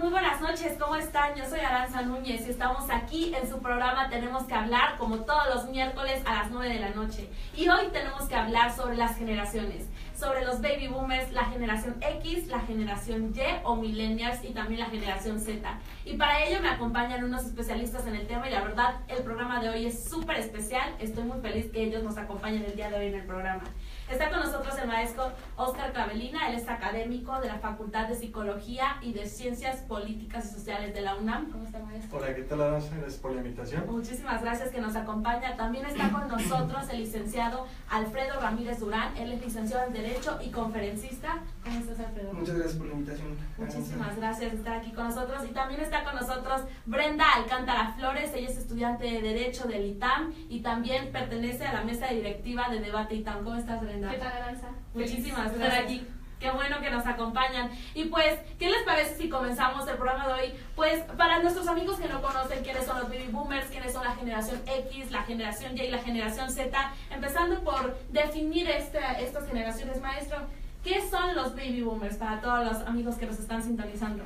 muy buenas noches, ¿cómo están? Yo soy Aranza Núñez y estamos aquí en su programa Tenemos que Hablar, como todos los miércoles a las 9 de la noche. Y hoy tenemos que hablar sobre las generaciones, sobre los baby boomers, la generación X, la generación Y o millennials y también la generación Z. Y para ello me acompañan unos especialistas en el tema y la verdad el programa de hoy es súper especial. Estoy muy feliz que ellos nos acompañen el día de hoy en el programa. Está con nosotros el maestro Óscar Clavelina, él es académico de la Facultad de Psicología y de Ciencias Políticas y Sociales de la UNAM. ¿Cómo está, maestro? Hola, ¿qué tal, Aranza? Gracias por la invitación. Muchísimas gracias que nos acompaña. También está con nosotros el licenciado Alfredo Ramírez Durán, él es licenciado en Derecho y conferencista. ¿Cómo estás, Alfredo? Muchas gracias por la invitación. Muchísimas gracias de estar aquí con nosotros. Y también está con nosotros Brenda Alcántara Flores, ella es estudiante de Derecho del ITAM y también pertenece a la mesa directiva de Debate ITAM. ¿Cómo estás, Brenda? ¿Qué tal, Aranza? Muchísimas gracias. Aquí. Qué bueno que nos acompañan. Y pues, ¿qué les parece si comenzamos el programa de hoy? Pues, para nuestros amigos que no conocen quiénes son los baby boomers, quiénes son la generación X, la generación Y y la generación Z, empezando por definir estas generaciones, maestro, ¿qué son los baby boomers para todos los amigos que nos están sintonizando?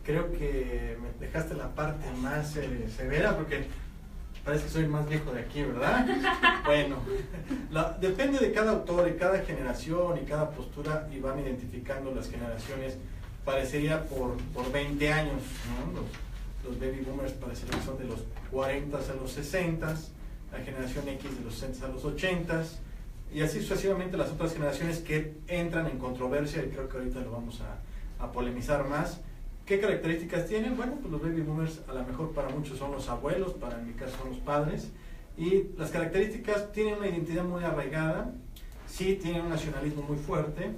Creo que me dejaste la parte más severa porque parece que soy el más viejo de aquí, ¿verdad? Bueno, depende de cada autor y cada generación y cada postura y van identificando las generaciones, parecería por 20 años, ¿no? Los baby boomers parecería que son de los 40 a los 60, la generación X de los 60 a los 80 y así sucesivamente las otras generaciones que entran en controversia y creo que ahorita lo vamos a polemizar más. ¿Qué características tienen? Bueno, pues los baby boomers a lo mejor para muchos son los abuelos, para en mi caso son los padres. Y las características tienen una identidad muy arraigada, sí tienen un nacionalismo muy fuerte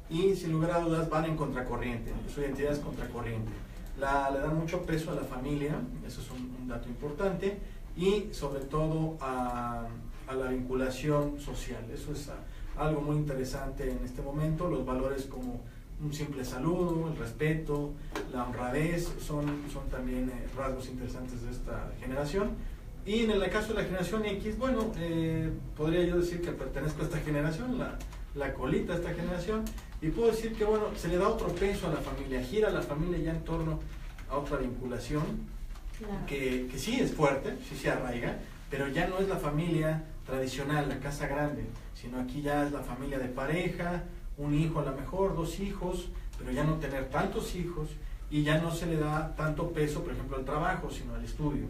y sin lugar a dudas van en contracorriente, su identidad es contracorriente. Le dan mucho peso a la familia, eso es un dato importante, y sobre todo a la vinculación social. Eso es algo muy interesante en este momento, los valores como un simple saludo, el respeto, la honradez, son también rasgos interesantes de esta generación. Y en el caso de la generación X, bueno, podría yo decir que pertenezco a esta generación, la colita de esta generación, y puedo decir que bueno, se le da otro peso a la familia, gira la familia ya en torno a otra vinculación, claro, que sí es fuerte, sí se arraiga, pero ya no es la familia tradicional, la casa grande, sino aquí ya es la familia de pareja, un hijo a lo mejor, 2 hijos, pero ya no tener tantos hijos y ya no se le da tanto peso, por ejemplo, al trabajo, sino al estudio.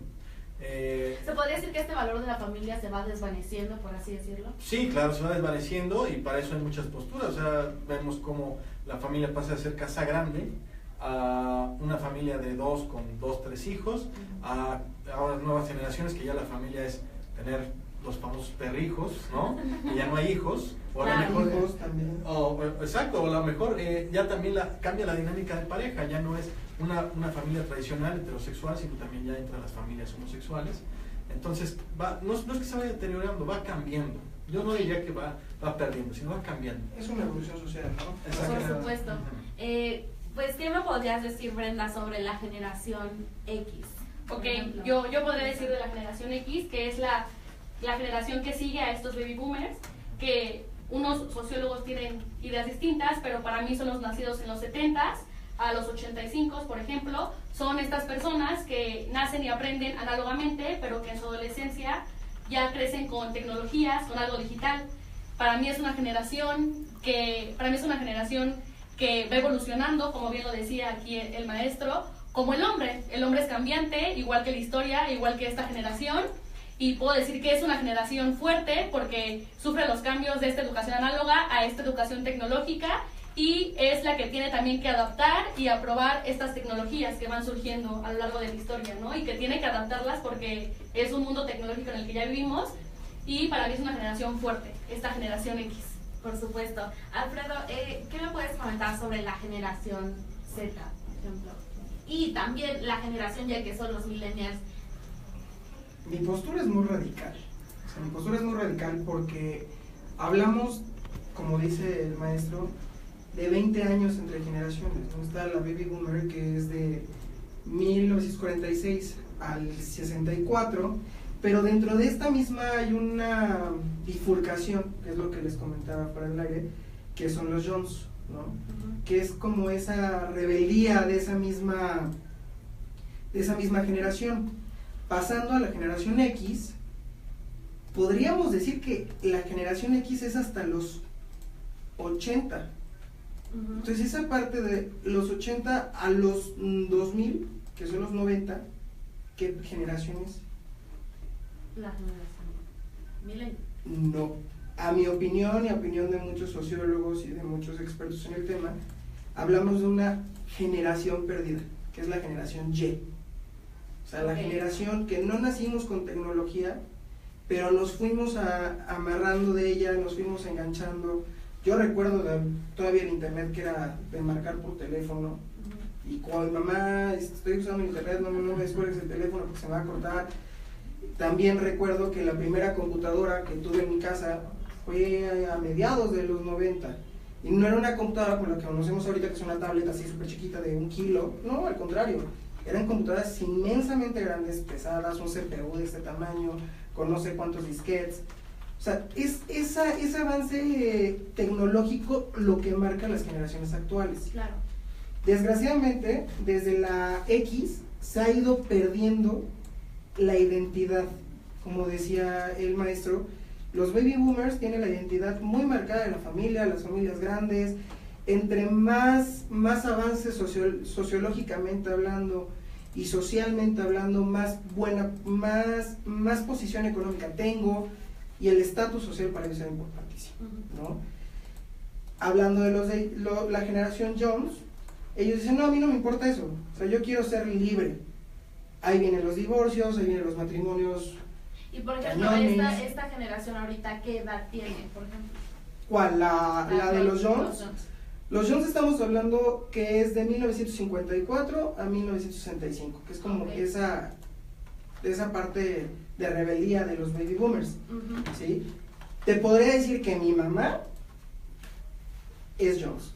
¿Se podría decir que este valor de la familia se va desvaneciendo, por así decirlo? Sí, claro, se va desvaneciendo y para eso hay muchas posturas. O sea, vemos cómo la familia pasa de ser casa grande a una familia de 2 con 2, 3 hijos, a ahora nuevas generaciones que ya la familia es tener los famosos perrijos, ¿no? Y ya no hay hijos, o a lo mejor hijos también. Exacto, o a lo mejor ya también cambia la dinámica de pareja, ya no es una familia tradicional heterosexual, sino también ya entran las familias homosexuales. Entonces, no es que se vaya deteriorando, va cambiando. Yo no diría que va perdiendo, sino va cambiando. Es una evolución social, ¿no? Por supuesto. Pues, ¿qué me podrías decir, Brenda, sobre la generación X? Ok, yo podría decir de la generación X, que es la generación que sigue a estos baby boomers, que unos sociólogos tienen ideas distintas, pero para mí son los nacidos en los 70s a los 85, por ejemplo, son estas personas que nacen y aprenden análogamente, pero que en su adolescencia ya crecen con tecnologías, con algo digital. Para mí es una generación que va evolucionando, como bien lo decía aquí el maestro, como el hombre. El hombre es cambiante, igual que la historia, igual que esta generación. Y puedo decir que es una generación fuerte porque sufre los cambios de esta educación análoga a esta educación tecnológica y es la que tiene también que adaptar y aprobar estas tecnologías que van surgiendo a lo largo de la historia, ¿no? Y que tiene que adaptarlas porque es un mundo tecnológico en el que ya vivimos y para mí es una generación fuerte, esta generación X. Por supuesto. Alfredo, ¿qué me puedes comentar sobre la generación Z, por ejemplo? Y también la generación Y, que son los millennials. Mi postura es muy radical. O sea, mi postura es muy radical porque hablamos, como dice el maestro, de 20 años entre generaciones. ¿No? Está la baby boomer, que es de 1946 al 64, pero dentro de esta misma hay una bifurcación, que es lo que les comentaba fuera del aire, que son los Jones. ¿no? Que es como esa rebeldía de esa misma generación. Pasando a la generación X, podríamos decir que la generación X es hasta los 80. Entonces esa parte de los 80 a los 2000, que son los 90, ¿qué generación es? La generación milenio. No, a mi opinión y a opinión de muchos sociólogos y de muchos expertos en el tema, hablamos de una generación perdida, que es la generación Y. O sea, la generación que no nacimos con tecnología, pero nos fuimos amarrando de ella, nos fuimos enganchando. Yo recuerdo todavía el internet que era de marcar por teléfono, y cuando mi mamá, estoy usando internet, no me descuelgues el teléfono porque se me va a cortar. También recuerdo que la primera computadora que tuve en mi casa fue a mediados de los 90, y no era una computadora como la que conocemos ahorita, que es una tableta así súper chiquita de 1 kilo, no, al contrario, eran computadoras inmensamente grandes, pesadas, un CPU de este tamaño, con no sé cuántos disquetes. O sea, es ese avance tecnológico lo que marca las generaciones actuales. Claro. Desgraciadamente, desde la X se ha ido perdiendo la identidad. Como decía el maestro, los baby boomers tienen la identidad muy marcada de la familia, las familias grandes. Entre más avances sociológicamente hablando y socialmente hablando, más posición económica tengo, y el estatus social para ellos era importantísimo, ¿no? Hablando de la generación Jones, ellos dicen, no, a mí no me importa eso, o sea, yo quiero ser libre. Ahí vienen los divorcios, ahí vienen los matrimonios. Y por ejemplo, esta generación ahorita, ¿qué edad tiene, por ejemplo? ¿Cuál? ¿La de los Jones? Los Jones estamos hablando que es de 1954 a 1965, que es como esa parte de rebeldía de los baby boomers, ¿sí? Te podría decir que mi mamá es Jones,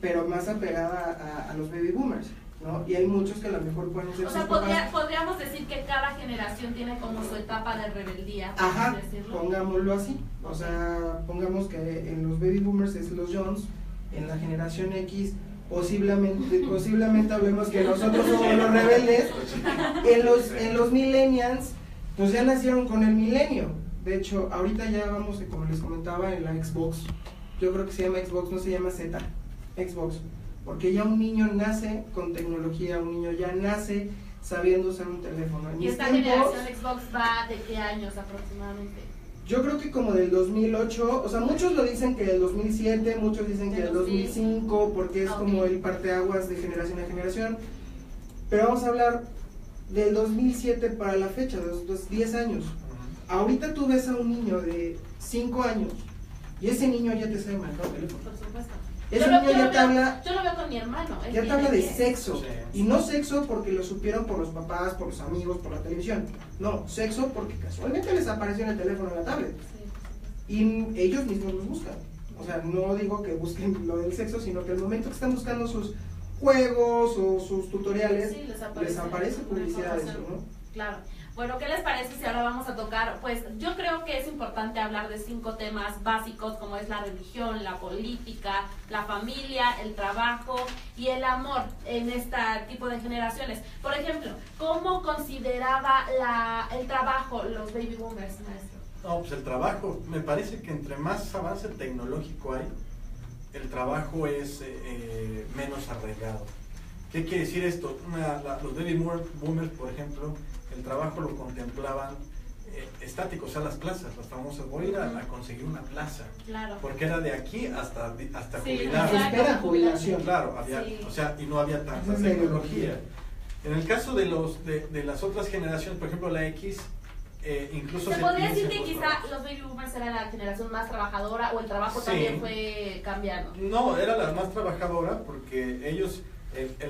pero más apegada a los baby boomers, ¿no? Y hay muchos que a lo mejor pueden ser. O sea, podríamos decir que cada generación tiene como su etapa de rebeldía, por ajá, decirlo. Pongámoslo así. O sea, pongamos que en los baby boomers es los Jones, en la generación X posiblemente hablemos que nosotros somos los rebeldes. En los millennials, pues ya nacieron con el milenio. De hecho, ahorita ya vamos, como les comentaba, en la Xbox. Yo creo que se llama Xbox, no se llama Z, Xbox. Porque ya un niño nace con tecnología, un niño ya nace sabiendo usar un teléfono. ¿Y esta generación Xbox va de qué años aproximadamente? Yo creo que como del 2008, o sea, muchos lo dicen que del 2007, muchos dicen que del 2005, porque es como el parteaguas de generación a generación. Pero vamos a hablar del 2007 para la fecha, de los 10 años. Ahorita tú ves a un niño de 5 años y ese niño ya te sabe manejar el teléfono. Por supuesto. Ese niño ya te habla. Yo lo veo con mi hermano. Ya te habla de sexo. Sí. Y no sexo porque lo supieron por los papás, por los amigos, por la televisión. No, sexo porque casualmente les apareció en el teléfono, en la tablet. Sí. Y ellos mismos los buscan. O sea, no digo que busquen lo del sexo, sino que el momento que están buscando sus juegos o sus tutoriales, Sí, les aparece publicidad de eso, ¿no? Claro. Bueno, ¿qué les parece si ahora vamos a tocar? Pues yo creo que es importante hablar de 5 temas básicos, como es la religión, la política, la familia, el trabajo y el amor en este tipo de generaciones. Por ejemplo, ¿cómo consideraba el trabajo los baby boomers, maestro? No, pues el trabajo, me parece que entre más avance tecnológico hay, el trabajo es menos arraigado. ¿Qué quiere decir esto? Los baby boomers, por ejemplo, el trabajo lo contemplaban estático, o sea, las plazas, las famosas. Voy a ir a conseguir una plaza, Claro. porque era de aquí hasta Sí, jubilar. Se espera jubilación. Claro, había, Sí. o sea, y no había tanta Esa es la tecnología. En el caso de las otras generaciones, por ejemplo la X, incluso ¿Se podría decir piensa que en los quizá trabajos. los baby boomers eran la generación más trabajadora o el trabajo Sí. también fue cambiando? No, era la más trabajadora porque ellos,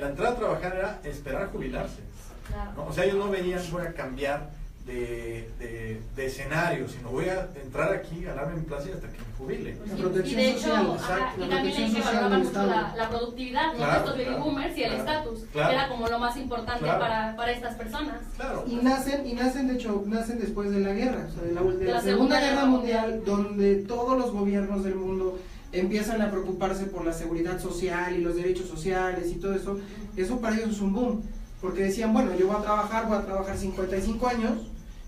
la entrada a trabajar era esperar jubilarse. Claro. ¿No? O sea, ellos no veían, voy a cambiar de escenario, sino voy a entrar aquí, ganarme mi plaza y hasta que me jubile. La protección y de hecho, social, exacto. y la también protección hay que social valorar del mucho Estado. la productividad, ¿no? Claro, De estos baby claro, boomers y el claro, estatus, claro. que era como lo más importante Claro. para estas personas. Claro. Y nacen, de hecho, nacen después de la guerra, o sea, de la Segunda Segunda Guerra Guerra Mundial, donde todos los gobiernos del mundo empiezan a preocuparse por la seguridad social y los derechos sociales y todo eso, eso para ellos es un boom, porque decían, bueno, yo voy a trabajar 55 años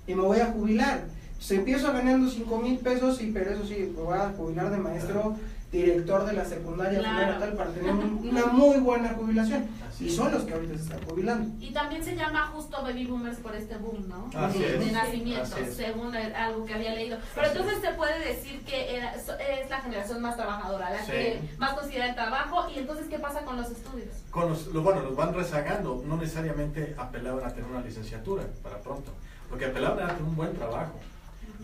y me voy a jubilar. Entonces empiezo ganando 5,000 pesos, y pero eso sí, me voy a jubilar de maestro director de la secundaria, claro, tal, para tener una muy buena jubilación. Y son los que ahorita se están jubilando. Y también se llama justo baby boomers por este boom, ¿no? Así de es, nacimientos, así es. según algo que había leído. Pero Así entonces se puede decir que es la generación más trabajadora, la Sí. que más considera el trabajo. Y entonces, ¿qué pasa con los estudios? Bueno, los van rezagando, no necesariamente apelaban a tener una licenciatura para pronto, porque apelaban a tener un buen trabajo,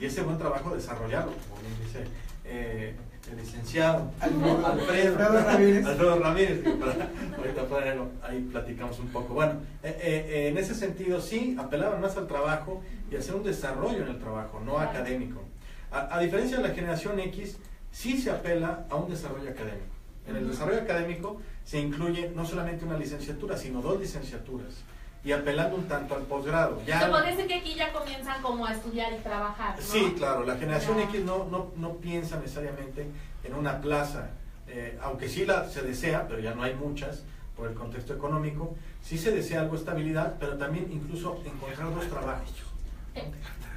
y ese buen trabajo desarrollarlo, como bien dice el licenciado Alfredo Ramírez, que ahorita ahí platicamos un poco. Bueno, en ese sentido sí, apelaban más al trabajo y a hacer un desarrollo en el trabajo, no académico. A diferencia de la generación X, sí se apela a un desarrollo académico. En el desarrollo académico se incluye no solamente una licenciatura, sino 2 licenciaturas, y apelando un tanto al posgrado. Se puede decir que aquí ya comienzan como a estudiar y trabajar, ¿no? Sí, claro, la generación X no piensa necesariamente en una plaza, aunque sí se desea, pero ya no hay muchas por el contexto económico. Sí se desea algo de estabilidad, pero también incluso encontrar 2 trabajos.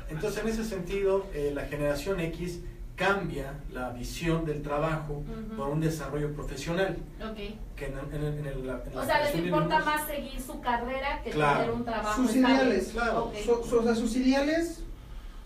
Entonces, en ese sentido, la generación X cambia la visión del trabajo por un desarrollo profesional. Okay. Que en la O sea, les generación importa de más seguir su carrera que Claro. tener un trabajo Sus estable. ideales, claro. Okay. O sea, sus ideales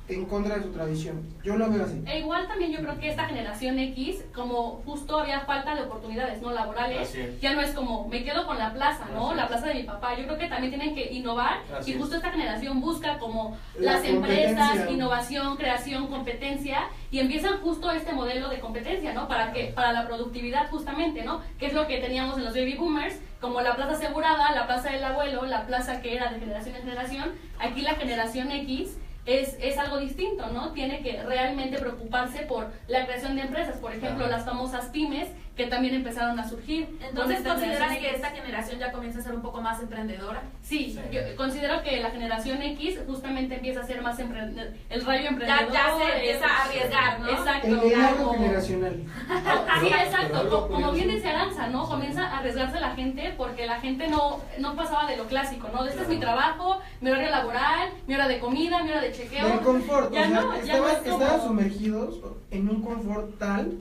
en contra de su tradición. Yo lo veo así. E igual también yo creo que esta generación X, como justo había falta de oportunidades no laborales, Así es. ya no es como me quedo con la plaza, ¿no? Así La es. plaza de mi papá. Yo creo que también tienen que innovar, Así y justo es. esta generación busca como La las empresas, competencia. innovación, creación, competencia, y empiezan justo este modelo de competencia, ¿no? Para la productividad justamente, ¿no? Que es lo que teníamos en los baby boomers, como la plaza asegurada, la plaza del abuelo, la plaza que era de generación en generación. Aquí la generación X es algo distinto, ¿no? Tiene que realmente preocuparse por la creación de empresas, por ejemplo, Claro. las famosas pymes que también empezaron a surgir. Entonces, esta ¿consideras generación que X. esta generación ya comienza a ser un poco más emprendedora? Sí, Sí. yo considero que la generación X justamente empieza a ser más el rayo emprendedor. Ya se empieza a arriesgar, ¿no? Exacto. El liderazgo como- generacional. Sí, Pero exacto, algo como bien curioso. dice Aranza, ¿no? Sí. Comienza a arriesgarse la gente porque la gente no pasaba de lo clásico, ¿no? De este es mi trabajo, mi horario laboral, mi hora de comida, mi hora de chequeo. Del confort, Ya o sea, no, ya no es como- estaban sumergidos en un confort tal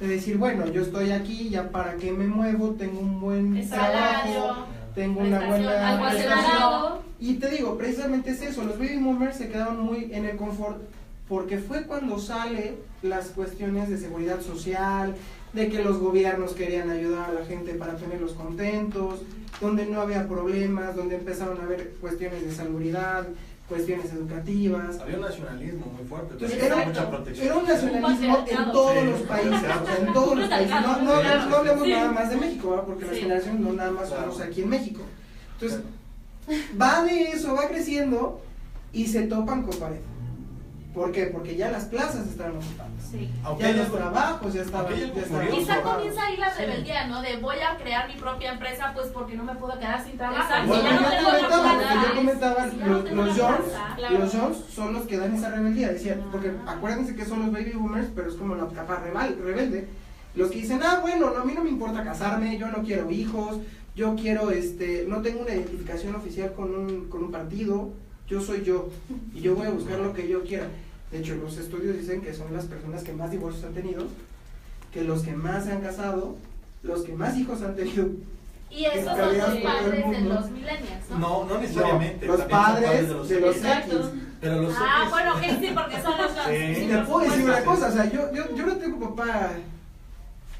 de decir, bueno, yo estoy aquí, ya para qué me muevo, tengo un buen Salario, trabajo, tengo una prestación, buena algo asegurado. Y te digo, precisamente es eso, los baby boomers se quedaron muy en el confort porque fue cuando sale las cuestiones de seguridad social, de que los gobiernos querían ayudar a la gente para tenerlos contentos, donde no había problemas, donde empezaron a haber cuestiones de salubridad, cuestiones educativas. Había un nacionalismo muy fuerte, Entonces también era, mucha protección. era un nacionalismo en todos Sí. los países, o sea, en todos los países. No hablemos Sí. nada más de México, ¿verdad? Porque las Sí. generaciones no nada más Claro. somos aquí en México. Entonces, va de eso, va creciendo y se topan con pared. ¿Por qué? Porque ya las plazas están ocupadas. Sí. Aunque Ya hay los algo- trabajos ya estaban. aunque hay algo ya estaban curioso. Quizá ocupados. comienza ahí la Sí. rebeldía, ¿no? De voy a crear mi propia empresa, pues porque no me puedo quedar sin trabajo. Exacto. Bueno, Si ya no yo tengo comentaba, oportunidades, si ya no tengo los una Jones, plaza. Claro. los Jones son los que dan esa rebeldía, decían, porque acuérdense que son los baby boomers, pero es como la capa rebelde, los que dicen, bueno, no, a mí no me importa casarme, yo no quiero hijos, yo quiero, no tengo una identificación oficial con un partido, yo soy yo, y yo voy a buscar lo que yo quiera. De hecho, los estudios dicen que son las personas que más divorcios han tenido, que los que más se han casado, los que más hijos han tenido. Y esos son Calidad los por todo el padres de mundo. los millennials, ¿no? No necesariamente. No, los también son padres de los de los X. Exacto. X. Pero los Ah, X, bueno, que sí, porque son los dos. Sí. Y Sí, te por puedo decir supuesto. una cosa, o sea, yo no tengo papá.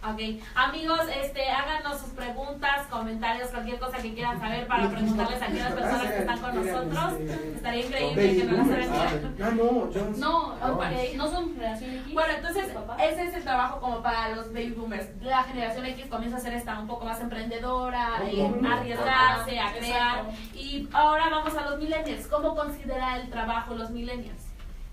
Ok, amigos, háganos sus preguntas, comentarios, cualquier cosa que quieran saber para preguntarles aquí a las personas que están con nosotros. Estaría increíble que nos las hagan. No, Jones. No, No. ok, no son generación X. Bueno, entonces papá. ese es el trabajo como para los baby boomers. La generación X comienza a ser esta un poco más emprendedora, a arriesgarse, a crear. Exacto. Y ahora vamos a los millennials. ¿Cómo considera el trabajo los millennials?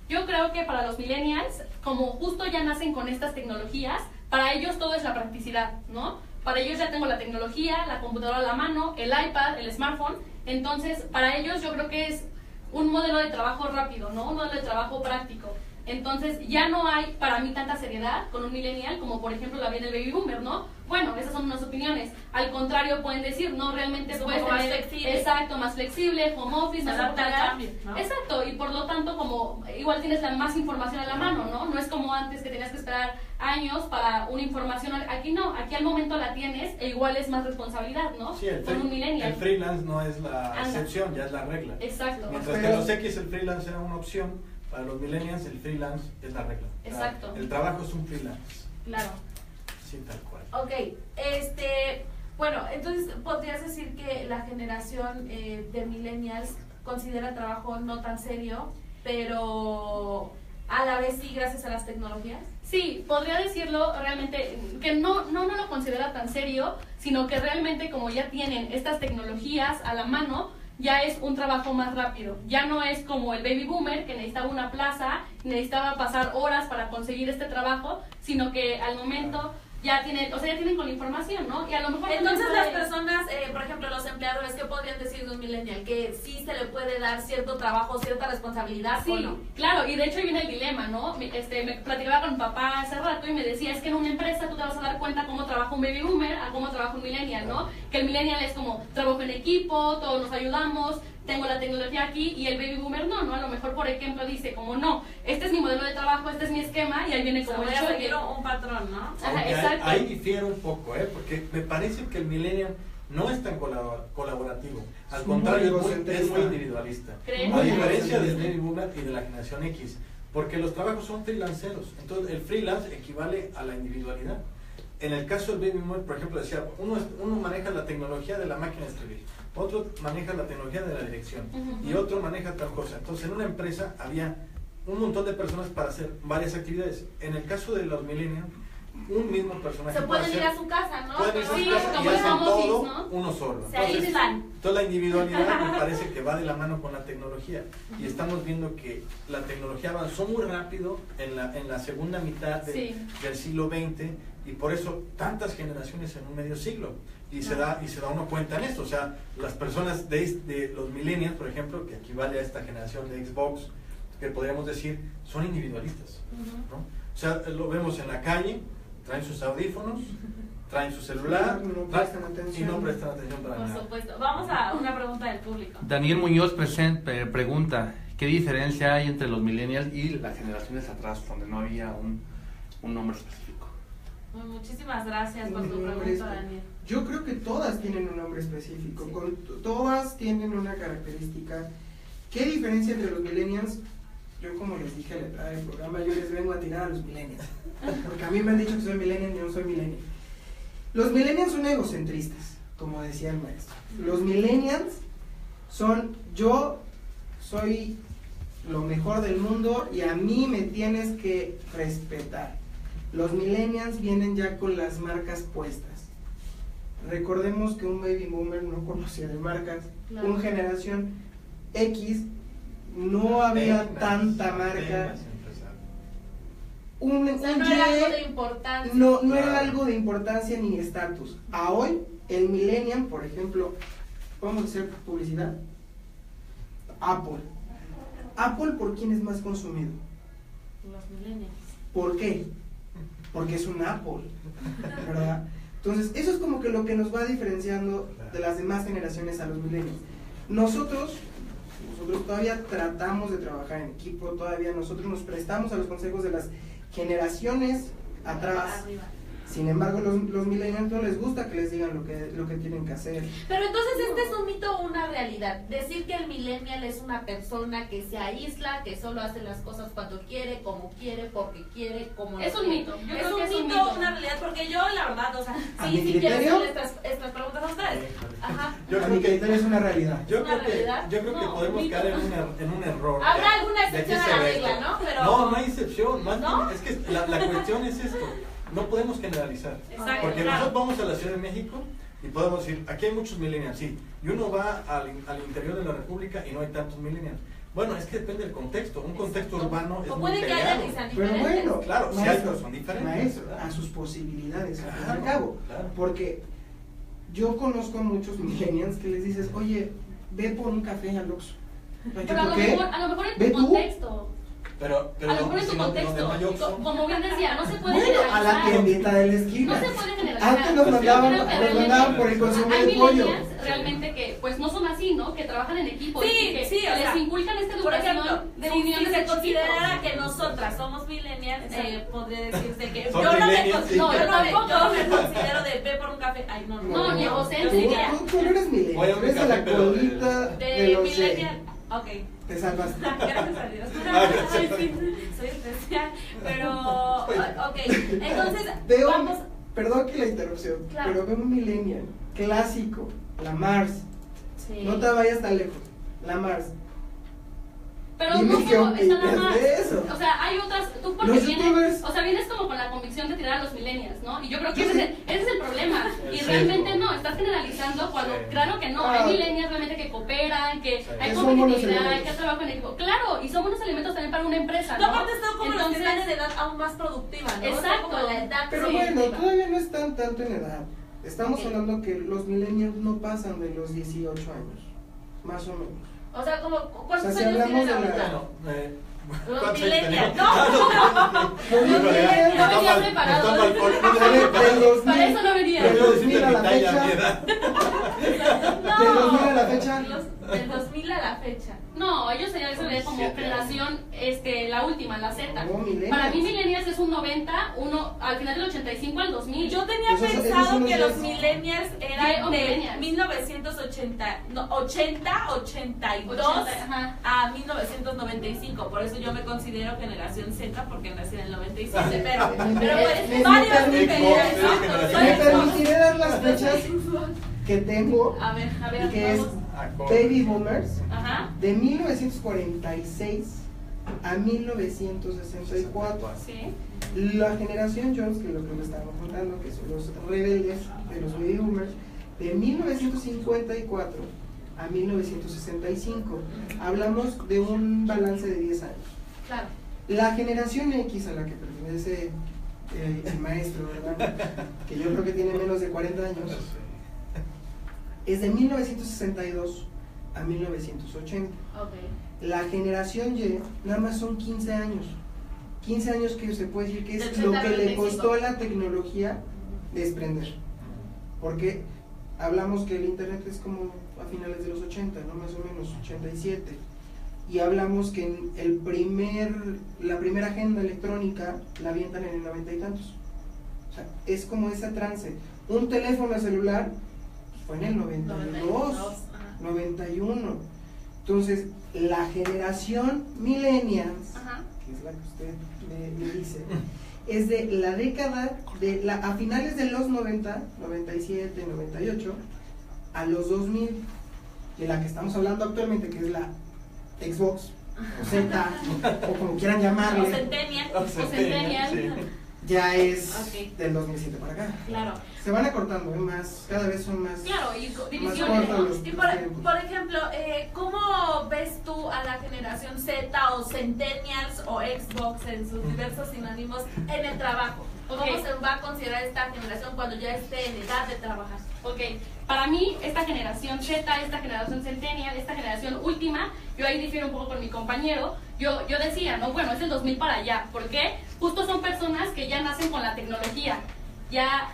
Yo creo que para los millennials, como justo ya nacen con estas tecnologías, para ellos todo es la practicidad, ¿no? Para ellos ya tengo la tecnología, la computadora a la mano, el iPad, el smartphone. Entonces, para ellos yo creo que es un modelo de trabajo rápido, ¿no? Un modelo de trabajo práctico. Entonces ya no hay para mí tanta seriedad con un millennial como por ejemplo la viene el baby boomer, ¿no? Bueno, esas son unas opiniones. Al contrario, pueden decir, no, realmente es puedes más tener, flexible. exacto, más flexible, home office, más adapta al cambio, ¿no? Exacto, y por lo tanto como igual tienes la más información a la mano, ¿no? No es como antes que tenías que esperar años para una información, aquí no, aquí al momento la tienes e igual es más responsabilidad, ¿no? Sí, con un millennial. el freelance no es la excepción, ya es la regla. Exacto. Mientras que en los X el freelance era una opción, para los millennials el freelance es la regla. Exacto. O sea, el trabajo es un freelance. Claro. Sí, tal cual. Ok, bueno, entonces podrías decir que la generación de millennials considera el trabajo no tan serio, pero a la vez sí gracias a las tecnologías. Sí, podría decirlo realmente que no lo considera tan serio, sino que realmente como ya tienen estas tecnologías a la mano, ya es un trabajo más rápido. Ya no es como el baby boomer que necesitaba una plaza, necesitaba pasar horas para conseguir este trabajo, sino que al momento ya tienen, o sea, ya tienen con la información, ¿no? Y a lo mejor entonces las personas, por ejemplo, los empleadores, ¿qué podrían decir de un millennial? Que sí se le puede dar cierto trabajo, cierta responsabilidad, sí, ¿o no? Claro, y de hecho viene el dilema, ¿no? Me platicaba con mi papá hace rato y me decía, es que en una empresa tú te vas a dar cuenta cómo trabaja un baby boomer a cómo trabaja un millennial, ¿no? Que el millennial es como, trabajo en equipo, todos nos ayudamos, tengo la tecnología aquí, y el baby boomer no, a lo mejor por ejemplo dice como no, este es mi modelo de trabajo, este es mi esquema, y ahí viene como voy a seguir un patrón, ¿no? Ajá, exacto. Ahí difiere un poco, porque me parece que el millennial no es tan colaborativo, al contrario es muy individualista, ¿Crees? a diferencia del baby boomer y de la generación X, porque los trabajos son freelanceros, entonces el freelance equivale a la individualidad. En el caso del baby boomer, por ejemplo, decía, uno maneja la tecnología de la máquina de escribir, otro maneja la tecnología de la dirección y otro maneja tal cosa. Entonces en una empresa había un montón de personas para hacer varias actividades. En el caso de los millennials, un mismo personaje se pueden ir a su casa, ¿no? Pueden ir a su Sí, casa como y el hacen home office, todo ¿no? uno solo. Se aíslan. Entonces la individualidad me parece que va de la mano con la tecnología y estamos viendo que la tecnología avanzó muy rápido en la segunda mitad del siglo XX y por eso tantas generaciones en un medio siglo y se da uno cuenta en esto, o sea, las personas de los millennials, por ejemplo, que equivale a esta generación de Xbox, que podríamos decir, son individualistas, ¿no? O sea, lo vemos en la calle, traen sus audífonos, traen su celular y no prestan atención para nada. Por supuesto. Vamos a una pregunta del público. Daniel Muñoz pregunta, ¿qué diferencia hay entre los millennials y las generaciones atrás, donde no había un nombre específico? Muchísimas gracias por tu pregunta, Daniel. Yo creo que todas tienen un nombre específico, todas tienen una característica. ¿Qué diferencia entre los millennials? Yo, como les dije al entrar del programa, yo les vengo a tirar a los millennials, porque a mí me han dicho que soy millennial y yo no soy millennial. Los millennials son egocentristas, como decía el maestro. Los millennials son, yo soy lo mejor del mundo y a mí me tienes que respetar. Los millennials vienen ya con las marcas puestas. Recordemos que un baby boomer no conocía de marcas, claro. Una generación X no había tanta marca. No era algo de importancia. No era algo de importancia ni estatus. A hoy, el millennial, por ejemplo, vamos a hacer publicidad. Apple. Apple, ¿por quién es más consumido? Los millennials. ¿Por qué? Porque es un Apple, ¿verdad? Entonces, eso es como que lo que nos va diferenciando de las demás generaciones a los millennials. Nosotros todavía tratamos de trabajar en equipo, todavía nosotros nos prestamos a los consejos de las generaciones atrás. Arriba. Sin embargo, los millennials no les gusta que les digan lo que tienen que hacer. Pero entonces este es un mito o una realidad. Decir que el millennial es una persona que se aísla, que solo hace las cosas cuando quiere, como quiere, porque quiere, como es un mito. Yo es creo que un mito o una realidad, porque yo la verdad, o sea, sí quiero hacerle estas preguntas a ustedes. Ajá. A mi criterio es una realidad. Yo creo que podemos caer en un error. Habrá alguna excepción a la regla, ¿no? Pero no hay excepción. Más ¿no? bien, es que la cuestión es esto. No podemos generalizar. Exacto, porque claro. nosotros vamos a la Ciudad de México y podemos decir, aquí hay muchos millennials, sí. Y uno va al interior de la República y no hay tantos millennials. Bueno, es que depende del contexto. Un contexto urbano es o muy puede que haya peleado. que sean Pero diferentes. bueno, Claro, si maestro, hay, son diferentes. maestro, ¿verdad? a sus posibilidades, al fin y Claro, al cabo. claro. Porque yo conozco a muchos millennials que les dices, oye, ve por un café al Oxxo. Pero a lo mejor en Ve tu tú. contexto. a lo mejor en tu contexto, como bien decía, no se puede Bueno, a la tiendita de la esquina. No se puede generalizar. Antes nos mandaban por el consumo hay de pollo. millennials realmente que pues no son así, ¿no? Que trabajan en equipo Sí, y que sí, o les sea, inculcan esta por educación ejemplo, de si unión se desde considerara chiquitos. que nosotras somos millennials, podría decirse que Son yo no me millennials, sí. yo no me tampoco. considero de ve por un café. Ay, no, No, ni egocéntrica. Tú no eres millennial, Voy a un tú eres de café, la pero colita de de los millennial. Ok. Te salvaste. Gracias a Dios. Gracias. Ay, sí, soy especial. Pero, ok. Entonces, Veo, vamos. perdón que la interrupción, Claro. pero veo un millennial clásico, la Mars. Sí. No te vayas tan lejos, la Mars. Pero Dime no qué solo está opinas nada más. de eso. O sea, hay otras. Tú porque Los vienes. youtubers. O sea, vienes como con la convicción de tirar a los millennials, ¿no? Y yo creo que Yo ese es el problema. Y Sí, realmente no. no, estás generalizando cuando, Sí. claro que no. Ah. Hay millennials realmente que cooperan, que hay Que son buenos competitividad, elementos. que hay trabajo en equipo. Claro, y son buenos elementos también para una empresa, No, ¿no? aparte están como los que Entonces, están en edad aún más productiva, ¿no? Exacto. O sea, como la edad Pero Sí, bueno, sí. todavía no están tanto en edad. Estamos Ok. hablando que los millennials no pasan de los 18 años, más o menos. O sea, como, ¿cuántos O sea, si años hablamos tienen de la- ahorita? Bueno, Los ¿cuántos años millennials. tenemos? Los no millennials, venía preparado. de los Para eso no venía. de Yo los decirte 2000 a mi la talla, fecha. mi edad. Del 2000 a la fecha. Del 2000 a la fecha. No, ellos se ve como 17 generación, la última, la Z. No, millennials. Para mí millennials es un 90, uno al final del 85 al 2000. Yo tenía Esos pensado son que los los días. millennials ¿Qué? eran ¿O de millennials? 1980, no, 82 ajá. a 1995. Por eso yo me considero generación Z porque nací en el 97. Pero pues Me varios permite- millennials. Xbox, Exacto, eres soy Me generación Xbox. permitiré dar las fechas que tengo, A ver, que es vamos. Baby Boomers, Ajá, de 1946 a 1964. Sí. La generación Jones, que es lo que me estábamos contando, que son los rebeldes de los Baby Boomers, de 1954 a 1965. Hablamos de un balance de 10 años. Claro. La generación X a la que pertenece el maestro, ¿verdad? Que yo creo que tiene menos de 40 años, es de 1962 a 1980. ok. La generación Y nada más son 15 años. 15 años que se puede decir que es Del lo 80 que al le 95. costó a la tecnología desprender. Porque hablamos que el internet es como a finales de los 80, ¿no? Más o menos 87. Y hablamos que la primera agenda electrónica la avientan en el 90 y tantos. O sea, es como ese trance. Un teléfono celular fue en el 92, ajá. 91. Entonces, la generación millennials, Ajá. que es la que usted me dice, es de la década a finales de los 90, 97, 98, a los 2000, de la que estamos hablando actualmente, que es la Xbox, o Z, o como quieran O llamarle, centennial. O centennial. ya es Ok. del 2007 para acá. Claro. Se van acortando, cada vez son más. Claro, y más divisiones, cortos ¿no? los Y tiempos. por ejemplo, ¿cómo ves tú a la generación Z o Centennials o Xbox en sus diversos sinónimos en el trabajo? ¿Cómo Ok. se va a considerar esta generación cuando ya esté en edad de trabajar? Ok, para mí esta generación Z, esta generación centennial, esta generación última, yo ahí difiero un poco con mi compañero, yo decía, no, bueno, es el 2000 para allá, ¿por qué? Justo son personas que ya nacen con la tecnología, ya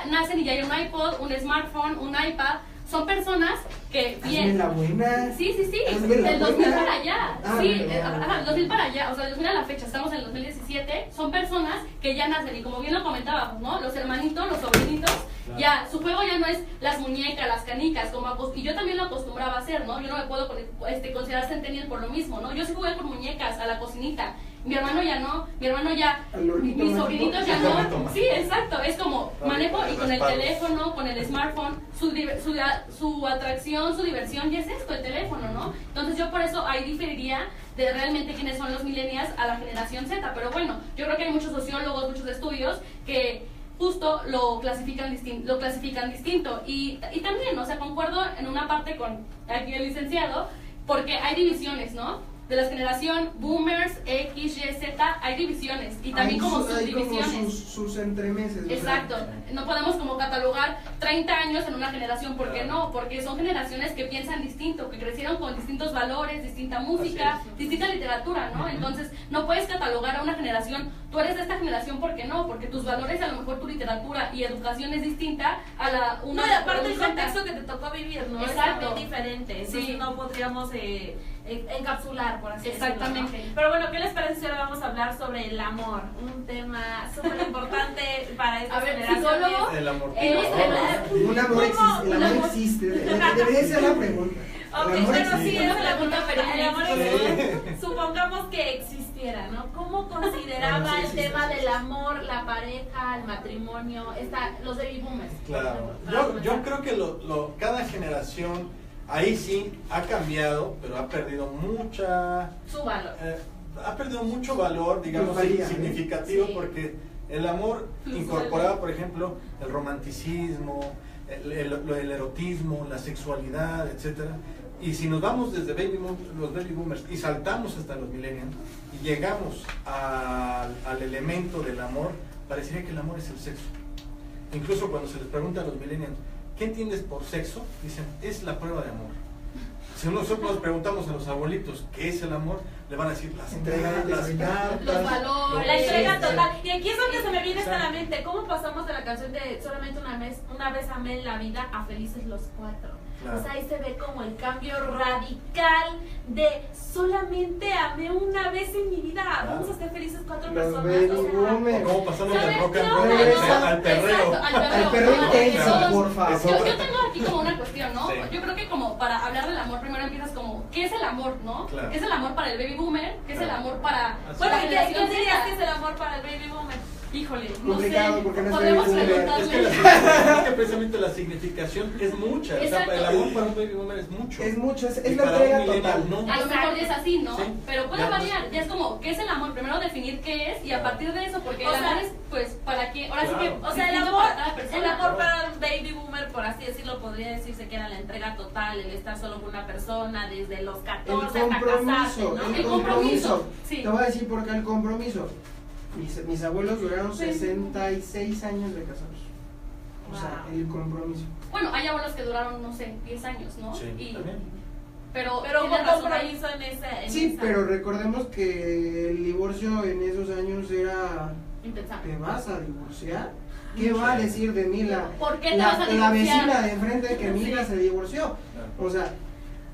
nacen y ya hay un iPod, un smartphone, un iPad, son personas que Hazme la buena. Sí, Hazme la del 2000 buena. para allá, Ah, sí, bueno. ajá, 2000 para allá, o sea, 2000 a la fecha, estamos en el 2017, son personas que ya nacen y como bien lo comentábamos, ¿no? Los hermanitos, los sobrinitos, Claro. ya, su juego ya no es las muñecas, las canicas, y yo también lo acostumbraba a hacer, ¿no? Yo no me puedo considerar centennial por lo mismo, ¿no? Yo sí jugué con muñecas, a la cocinita, mi hermano ya no, Al hornito mis mágico. sobrinitos ya Al hornito no, mágico. sí, exacto, es como manejo y con el Raspados. teléfono, con el smartphone, su atracción, su diversión, y es esto, el teléfono, ¿no? Entonces yo por eso ahí diferiría de realmente quiénes son los millennials a la generación Z, pero bueno, yo creo que hay muchos sociólogos, muchos estudios que justo lo clasifican distinto y también, o sea, concuerdo en una parte con aquí el licenciado, porque hay divisiones, ¿no? de la generación Boomers, X, Y, Z, hay divisiones y también como subdivisiones. Hay como sus entremeses. Exacto. No podemos como catalogar 30 años en una generación, ¿por qué no? Porque son generaciones que piensan distinto, que crecieron con distintos valores, distinta música, distinta literatura, ¿no? Entonces, no puedes catalogar a una generación, tú eres de esta generación, ¿por qué no? Porque tus valores, a lo mejor tu literatura y educación es distinta a la una. No, y aparte el contexto que te tocó vivir, ¿no? Exacto. Es también diferente. Entonces Sí. no podríamos encapsular, por así Exactamente. decirlo, ¿no? Pero bueno, ¿qué les parece si ahora vamos a hablar sobre el amor? Un tema súper importante para estas A ver, generaciones. psicólogo. El amor. El amor existe. Debería ser la pregunta. Ok, El amor bueno, sí, existe. es la pregunta, pero el amor Sí. existe. Supongamos que existiera, ¿no? ¿Cómo consideraba Bueno, sí el existe, tema sí. del amor, la pareja, el matrimonio, los baby boomers? Claro. Para Yo comenzar. creo que cada generación ahí sí ha cambiado, pero ha perdido Su valor. ha perdido mucho valor, digamos, Valía, significativo, Sí. porque el amor incorporaba, por ejemplo, el romanticismo, el erotismo, la sexualidad, etcétera. Y si nos vamos desde los baby boomers y saltamos hasta los millennials y llegamos al elemento del amor, parecería que el amor es el sexo. Incluso cuando se les pregunta a los millennials, ¿qué entiendes por sexo? Dicen, es la prueba de amor. Si nosotros nos preguntamos a los abuelitos qué es el amor, le van a decir las Entrega, cartas, Los valores. La entrega Sí, total. Y aquí es donde se me viene esta a la Exacto. mente. ¿Cómo pasamos de la canción de solamente una vez amé en la vida a felices los cuatro? Claro. O sea, ahí se ve como el cambio radical de solamente amé una vez en mi vida. Vamos a ser felices cuatro Los personas. baby O sea, boomers. ¿Cómo pasamos del ¿sabes rock qué and onda, roll no? al perreo? Exacto, Al perro intenso, Claro. por favor. Yo tengo aquí como una cuestión, ¿no? Sí. Yo creo que como para hablar del amor, primero empiezas como, ¿qué es el amor, no? Claro. ¿Qué es el amor para el baby boomer? ¿Qué es el Claro. amor para Así Bueno, la ¿y qué generación dirías Z? que es el amor para el baby boomer? Híjole, no Complicado, sé, porque no es podemos baby boomer. Es que, preguntarle. es que precisamente la significación es mucha. O sea, Exacto. el amor para un baby boomer es mucho. Es mucho, es Y la para entrega un millennial, total. no. A lo mejor ya es así, ¿no? Sí. Pero puede Ya, variar, pues, ya es como, ¿qué es el amor? Primero definir qué es y a partir de eso, porque O el sea, amor es, pues, ¿para qué? Ahora sí claro. que, O sea, el distinto amor, para cada persona. el amor para un baby boomer, por así decirlo, podría decirse que era la entrega total, el estar solo con una persona desde los 14 hasta casarse, ¿no? El compromiso. Sí. Te voy a decir por qué el compromiso. Mis abuelos duraron 66 años de casados. O sea, Wow. el compromiso. Bueno, hay abuelos que duraron, no sé, 10 años, ¿no? Sí, Y- también. pero Pero tiene hubo razón ahí. compromiso en ese. Sí, pero recordemos que el divorcio en esos años era, Impensable. ¿te vas a divorciar? ¿Qué va a decir de mí ¿Por qué te vas a la divorciar? vecina de enfrente que mi Sí. hija se divorció? Claro. O sea,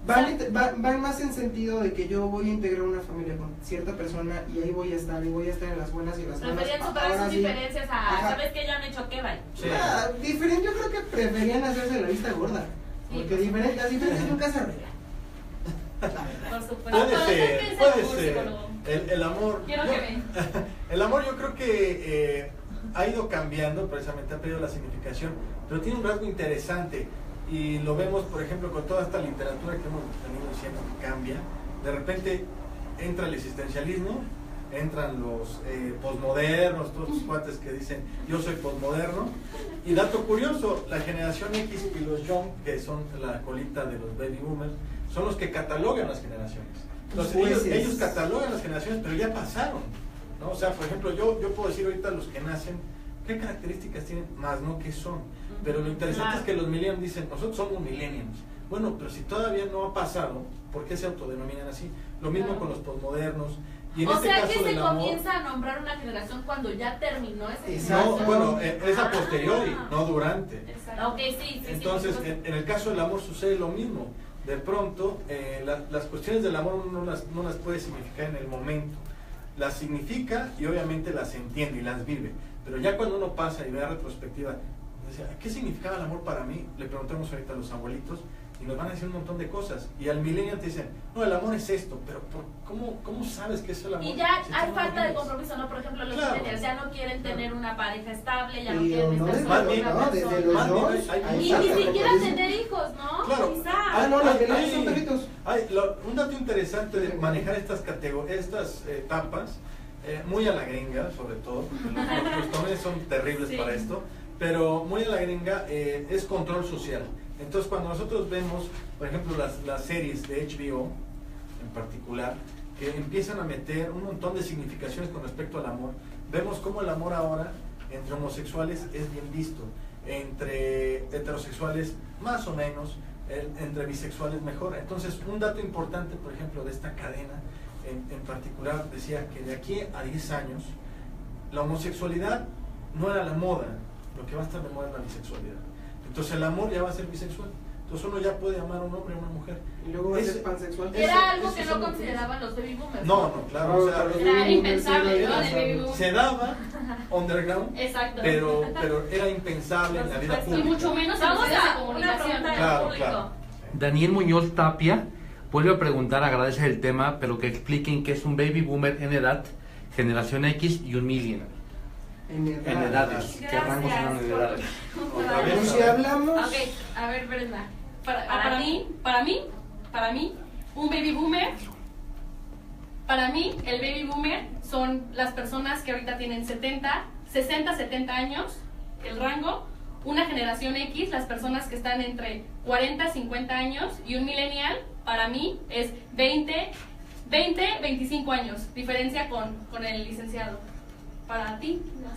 van más en sentido de que yo voy a integrar una familia con cierta persona y ahí voy a estar, en las buenas y en las malas. Preferían superar Ahora sus sí. diferencias a, Ajá. ¿sabes qué? Ya me choqué, bye. Sí. Diferente, yo creo que preferían hacerse la vista gorda. Sí, Porque pues. las diferencias nunca se arreglan. Por supuesto. Puede Pero ser, ¿qué es el puede amor, ser. psicólogo? El amor. Quiero que me... El amor yo creo que ha ido cambiando, precisamente ha perdido la significación, pero tiene un rasgo interesante y lo vemos, por ejemplo, con toda esta literatura que hemos venido diciendo que cambia. De repente entra el existencialismo, entran los posmodernos, todos los cuates que dicen yo soy posmoderno. Y dato curioso, la generación X y los Young, que son la colita de los baby boomers, son los que catalogan las generaciones. Entonces ellos catalogan las generaciones, pero ya pasaron, ¿no? O sea, por ejemplo, yo puedo decir ahorita los que nacen, ¿qué características tienen? Más no qué son. Pero lo interesante Claro. es que los millennials dicen, nosotros somos millennials. Bueno, pero si todavía no ha pasado, ¿por qué se autodenominan así? Lo mismo Claro. con los posmodernos. Y en O este sea caso que se del amor, comienza a nombrar una generación cuando ya terminó esa Exacto. no, bueno, es a Ah. posteriori, no durante. Exacto. Ok, sí. Entonces, por supuesto. en el caso del amor sucede lo mismo. De pronto, las cuestiones del amor uno no las puede significar en el momento. Las significa y obviamente las entiende y las vive. Pero ya cuando uno pasa y ve a retrospectiva, dice, ¿qué significaba el amor para mí? Le preguntamos ahorita a los abuelitos y nos van a decir un montón de cosas. Y al millennial te dicen, no, el amor es esto, pero ¿cómo sabes qué es el amor? Y ya Si tú hay no lo falta de vives? compromiso, ¿no? Por ejemplo, los Claro. millennials ya no quieren tener una pareja estable, ya no Y quieren no estar desde solo los- con una no, desde persona. los Más dos, bien, hay- ahí Y está, ni como siquiera dice. tener hijos, ¿no? Claro. Quizá. No, los millennials Hay- son perritos. un dato interesante de manejar estas etapas, muy a la gringa, sobre todo, porque los estadounidenses son terribles Sí. para esto, pero muy a la gringa es control social. Entonces, cuando nosotros vemos, por ejemplo, las series de HBO en particular, que empiezan a meter un montón de significaciones con respecto al amor. Vemos cómo el amor ahora entre homosexuales es bien visto, entre heterosexuales más o menos, entre bisexuales mejor. Entonces, un dato importante, por ejemplo, de esta cadena en particular, decía que de aquí a 10 años, la homosexualidad no era la moda, lo que va a estar de moda es la bisexualidad. Entonces el amor ya va a ser bisexual. Entonces uno ya puede amar a un hombre o a una mujer. Y luego va a ser pansexual. Era algo que no consideraban los baby boomers. No, claro. O sea, Era impensable, ¿no? De baby boomers. se daba underground, Exacto. pero era impensable en la vida Y Y pública. mucho menos en los Vamos medios de a una comunicación. pregunta del Claro, público. claro. Daniel Muñoz Tapia vuelve a preguntar, agradece el tema, pero que expliquen qué es un baby boomer en edad, generación X y un millennial. En En edades. ¿Qué rangos son en edades? Otra vez, Si hablamos, Ok, a ver, Brenda. Para mí, un baby boomer, para mí, el baby boomer son las personas que ahorita tienen 60, 70 años, el rango. Una generación X, las personas que están entre 40, 50 años, y un millennial, para mí, es 20, 25 años, diferencia con el licenciado. Para ti, no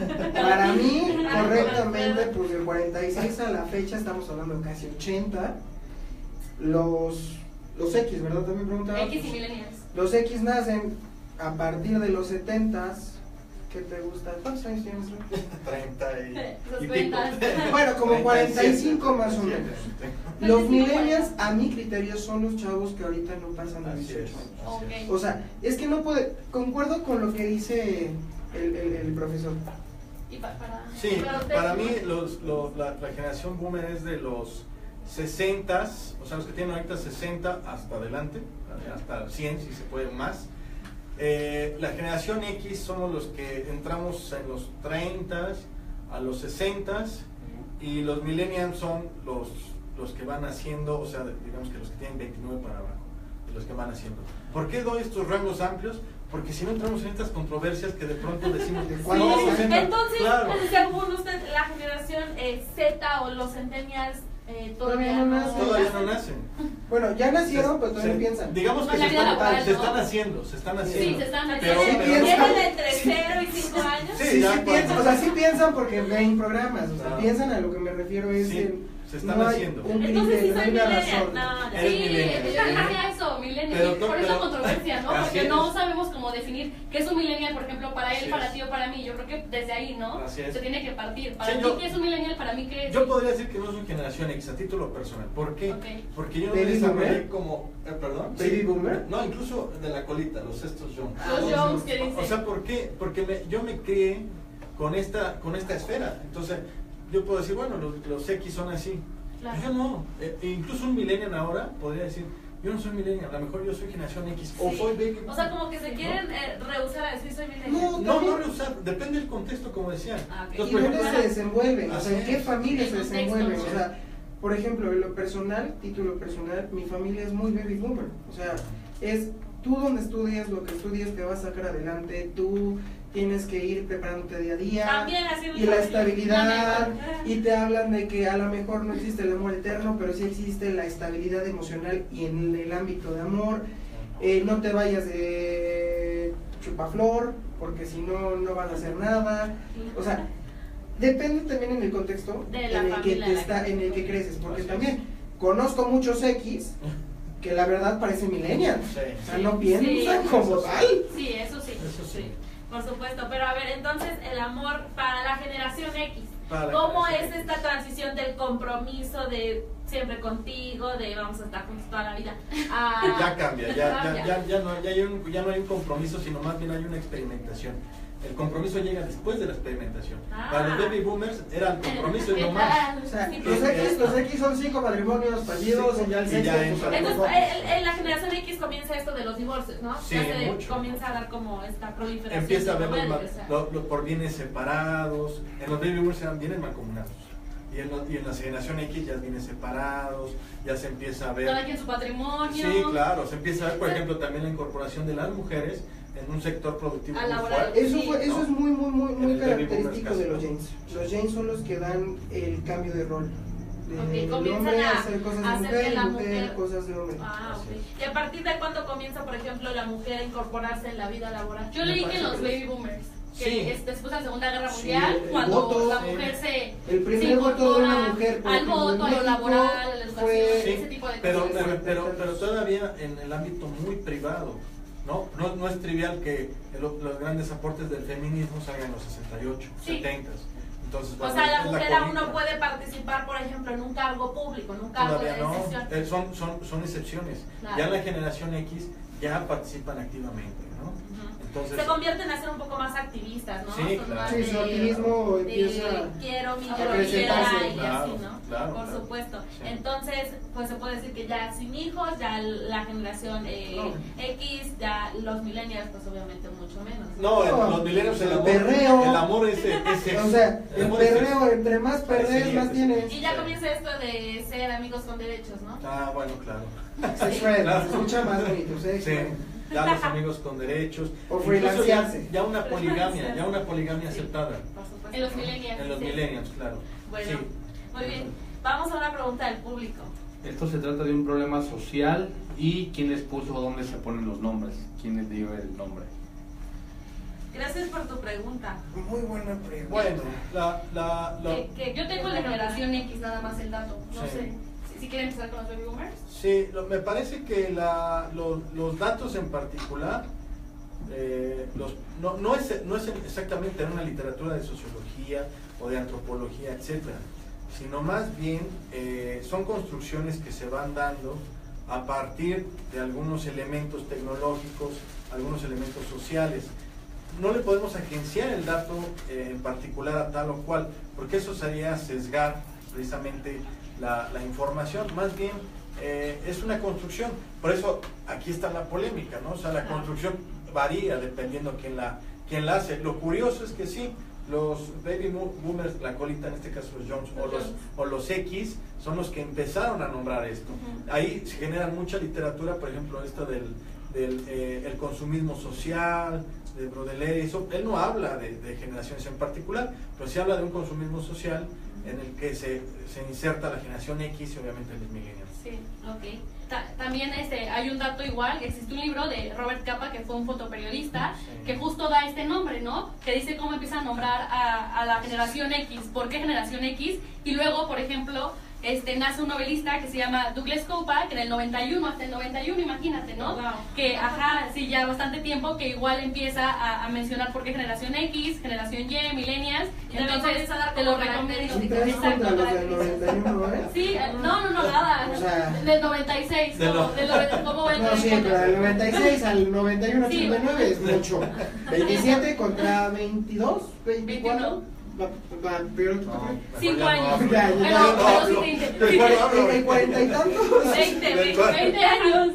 sé. para mí, correctamente, pues del 46 a la fecha estamos hablando de casi 80. Los X, ¿verdad? También preguntaba. X y millennials. Los X nacen a partir de los 70s. ¿Qué te gusta? ¿Cuántos años tienes? 30 y Los pico. 30. Bueno, como 37, 45 más o 37. menos. Los millennials, a mi criterio, son los chavos que ahorita no pasan a Así 18 es. años. Ok. O sea, es que no puede. Concuerdo con lo que dice el profesor. Y para... Sí, Pero ustedes para no. mí la generación boomer es de los 60s, o sea, los que tienen ahorita 60 hasta adelante, hasta 100 si se puede más. La generación X somos los que entramos en los 30s a los 60s, y los millennials son los que van haciendo, o sea, digamos que los que tienen 29 para abajo, de los que van haciendo. ¿Por qué doy estos rangos amplios? Porque si no entramos en estas controversias que de pronto decimos de ¿Cuántos no, años? Entonces, claro. según usted, la generación Z o los centennials todavía Todavía no no nacen. Todavía no nacen. Bueno, ya nacieron, pero todavía Se- piensan. Digamos que No, la vida laboral, se ¿no? están haciendo, se están Sí, haciendo. se están Pero- Sí, pero- piensan. ¿Tienen entre 0 y 5 años? Sí, Sí, ya sí cuando- piensan, o sea, sí piensan porque ven programas, o sea, Claro. piensan a lo que me refiero es Sí, en, se están no hay haciendo. un Entonces sí criterio, no soy hay una millennial. razón. No, ya. Eres Sí, millennial. yo decía eso, millennial. Pero- y por eso pero- controversia, ¿no? así Porque es. no sabemos cómo definir qué es un millennial, por ejemplo, para Así él, para es. ti o para mí. Yo creo que desde ahí, ¿no? Así es. Se tiene que partir. Para Sí, ti, yo- ¿qué es un millennial? Para mí, ¿qué es? Yo podría decir que no soy generación X a título personal. ¿Por qué? Ok. Porque yo no me ¿Baby desarrollé boomer? como... ¿Perdón? ¿Baby boomer? No, incluso de la colita, los estos Jones. Los Jones que dicen. O sea, ¿por qué? Porque yo me crié con esta esfera. Entonces, yo puedo decir, bueno, los X son así. Claro. Yo no. Incluso un millennial ahora podría decir, yo no soy millennial, a lo mejor yo soy generación X o Sí. soy baby. O sea, como que se quieren rehusar a decir soy millennial. No rehusar, depende del contexto, como decían. Ah, ok. ¿Y Entonces, por dónde ejemplo, se desenvuelven? O Así sea, ¿en qué es. familia se El contexto, desenvuelven? ¿no? O sea, por ejemplo, en lo personal, título personal, mi familia es muy baby boomer. O sea, es tú donde estudias, lo que estudias te va a sacar adelante, tú tienes que ir preparándote día a día. También así Y la estabilidad, y te hablan de que a lo mejor no existe el amor eterno, pero sí existe la estabilidad emocional y en el ámbito de amor. No te vayas de chupaflor, porque si no, no van a hacer nada. O sea, depende también en el contexto De en la el que familia te en la está, que en el que vives. creces, porque Así es. también conozco muchos X que la verdad parecen millennials. Sí. O sea, no piensan Sí, como eso sí. tal. Sí, eso sí. Eso sí. Por supuesto, pero a ver, entonces el amor para la generación X. Para la ¿Cómo es generación X. esta transición del compromiso de siempre contigo, de vamos a estar juntos toda la vida? Ya cambia, ya no hay un compromiso, sino más bien hay una experimentación. El compromiso llega después de la experimentación. Ah. Para los baby boomers era el compromiso y no más. O sea, Sí, los X son 5 matrimonios fallidos Sí, y ya el y sexto, ya pues, entra. a lo Entonces, mejor. en la generación X comienza esto de los divorcios, ¿no? Sí, Ya se mucho. comienza a dar como esta proliferación. Empieza a de ver novelas, o sea. por bienes separados. En los baby boomers eran bienes mancomunados. Y en la generación X ya bienes separados, ya se empieza a ver. Cada quien su patrimonio. Sí, claro, se empieza a ver, por ejemplo, también la incorporación de las mujeres en un sector productivo A muy laboral. fuerte. Eso, Sí, eso ¿no? es muy En el baby característico boomers de los casi, James. Los James son los que dan el cambio de rol. del comienzan hombre a hacer cosas de hacer mujer que y la mujer cosas de hombre. Ah, Así ok. ¿Y a partir de cuándo comienza, por ejemplo, la mujer a incorporarse en la vida laboral? Yo leí que los baby boomers, que Sí. después de la Segunda Guerra Sí, Mundial, el cuando voto, la sí. mujer se El primer voto de incorpora una mujer por al ejemplo, voto, en a lo México laboral, a la educación, fue- Sí, ese tipo de pero, cosas. pero todavía en el ámbito muy privado, no es trivial que los grandes aportes del feminismo salgan en los 68, Sí. 70. Entonces, O bueno, sea, la es mujer aún colita. no puede participar, por ejemplo, en un cargo público, en un cargo Todavía de no, decisión. son excepciones. Claro. Ya en la generación X ya participan activamente, ¿no? Ujú. Entonces, Se convierten a ser un poco más activistas, ¿no? Sí, Son claro. más Sí, su activismo de empieza quiero mi a vida presentarse. y Claro, así, ¿no? claro, Por claro. supuesto. Sí. Entonces, pues se puede decir que ya sin hijos, ya la generación X, ya los millennials, pues obviamente mucho menos. no, No, los milenios el perreo. el amor es O sea, el amor es perreo, entre más perdes, Parecería más que tienes. Y ya comienza esto de ser amigos con derechos, ¿no? Ah, bueno, claro. Sex friend, Claro. se escucha más bonito, sex Sí, friend. ya los amigos con derechos. O Incluso freelancearse. ya una poligamia aceptada Por supuesto. En los millennials. en los Sí. millennials, claro. Bueno, Sí. muy bien. Vamos a una pregunta del público. Esto se trata de un problema social y quién les puso dónde se ponen los nombres, quién les dio el nombre. Gracias por tu pregunta. Muy buena pregunta. Bueno, Yo tengo el de generación X nada más el dato. No Sí. sé si quieren empezar con los baby boomers. sí, me parece que los datos en particular, no es exactamente en una literatura de sociología o de antropología, etcétera, sino más bien son construcciones que se van dando a partir de algunos elementos tecnológicos, algunos elementos sociales. No le podemos agenciar el dato en particular a tal o cual, porque eso sería sesgar precisamente la información. Más bien es una construcción. Por eso aquí está la polémica, ¿no? O sea, la construcción varía dependiendo quién la hace. Lo curioso es que sí, los baby boomers, la colita, en este caso los Jones o los X, son los que empezaron a nombrar esto. Ahí se genera mucha literatura, por ejemplo, esto del el consumismo social, de Baudelaire, eso. Él no habla de generaciones en particular, pero sí habla de un consumismo social en el que se inserta la generación X y obviamente los millennials. Sí. Ok. También hay un dato igual, existe un libro de Robert Capa, que fue un fotoperiodista, Sí. que justo da este nombre, ¿no? Que dice cómo empieza a nombrar a la generación X, por qué generación X, y luego, por ejemplo, nace un novelista que se llama Douglas Coupland, que en el 91, hasta el 91, imagínate, ¿no? Wow. Que, sí, ya bastante tiempo, que igual empieza a mencionar por qué generación X, generación Y, millennials, Y también entonces comienza a dar te lo como recomiendo. ¿Sí traes contra Exacto, los del 91, eh? Sí, no, nada, O sea, del 96, de lo- ¿cómo va el No, sí, pero del 96 al 91, Sí. 89 es mucho. 27 contra 22, 24. Va peor que tú crees. 5 años. Ya, Pero sí te entiendo. ¿Y 40 y tantos? 20 años.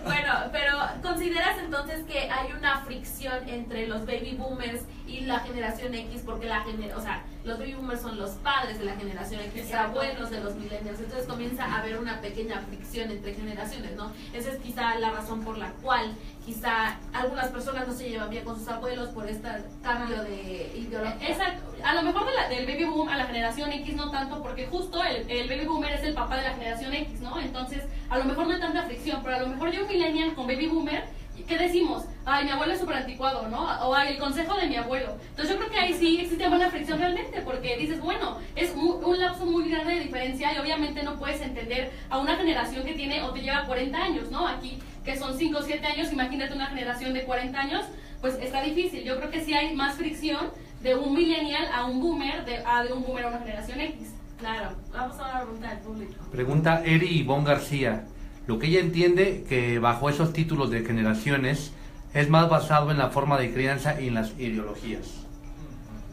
Bueno, pero ¿consideras entonces que hay una fricción entre los baby boomers y la generación X? Porque o sea, los baby boomers son los padres de la generación X y Exacto. abuelos de los millennials, entonces comienza a haber una pequeña fricción entre generaciones, ¿no? Esa es quizá la razón por la cual quizá algunas personas no se llevan bien con sus abuelos por este cambio de ideología. Exacto. A lo mejor del baby boom a la generación X no tanto, porque justo el baby boomer es el papá de la generación X, ¿no? Entonces, a lo mejor no hay tanta fricción, pero a lo mejor yo un millennial con baby boomer, ¿qué decimos? Ay, mi abuelo es súper anticuado, ¿no? O ay, el consejo de mi abuelo. Entonces yo creo que ahí sí existe buena fricción realmente, porque dices, bueno, es un lapso muy grande de diferencia y obviamente no puedes entender a una generación que tiene o te lleva 40 años, ¿no? Aquí, que son 5 o 7 años, imagínate una generación de 40 años, pues está difícil. Yo creo que sí hay más fricción de un millennial a un boomer, de un boomer a una generación X. Claro, vamos a la pregunta del público. Pregunta Eri Ivonne García. Lo que ella entiende que bajo esos títulos de generaciones es más basado en la forma de crianza y en las ideologías.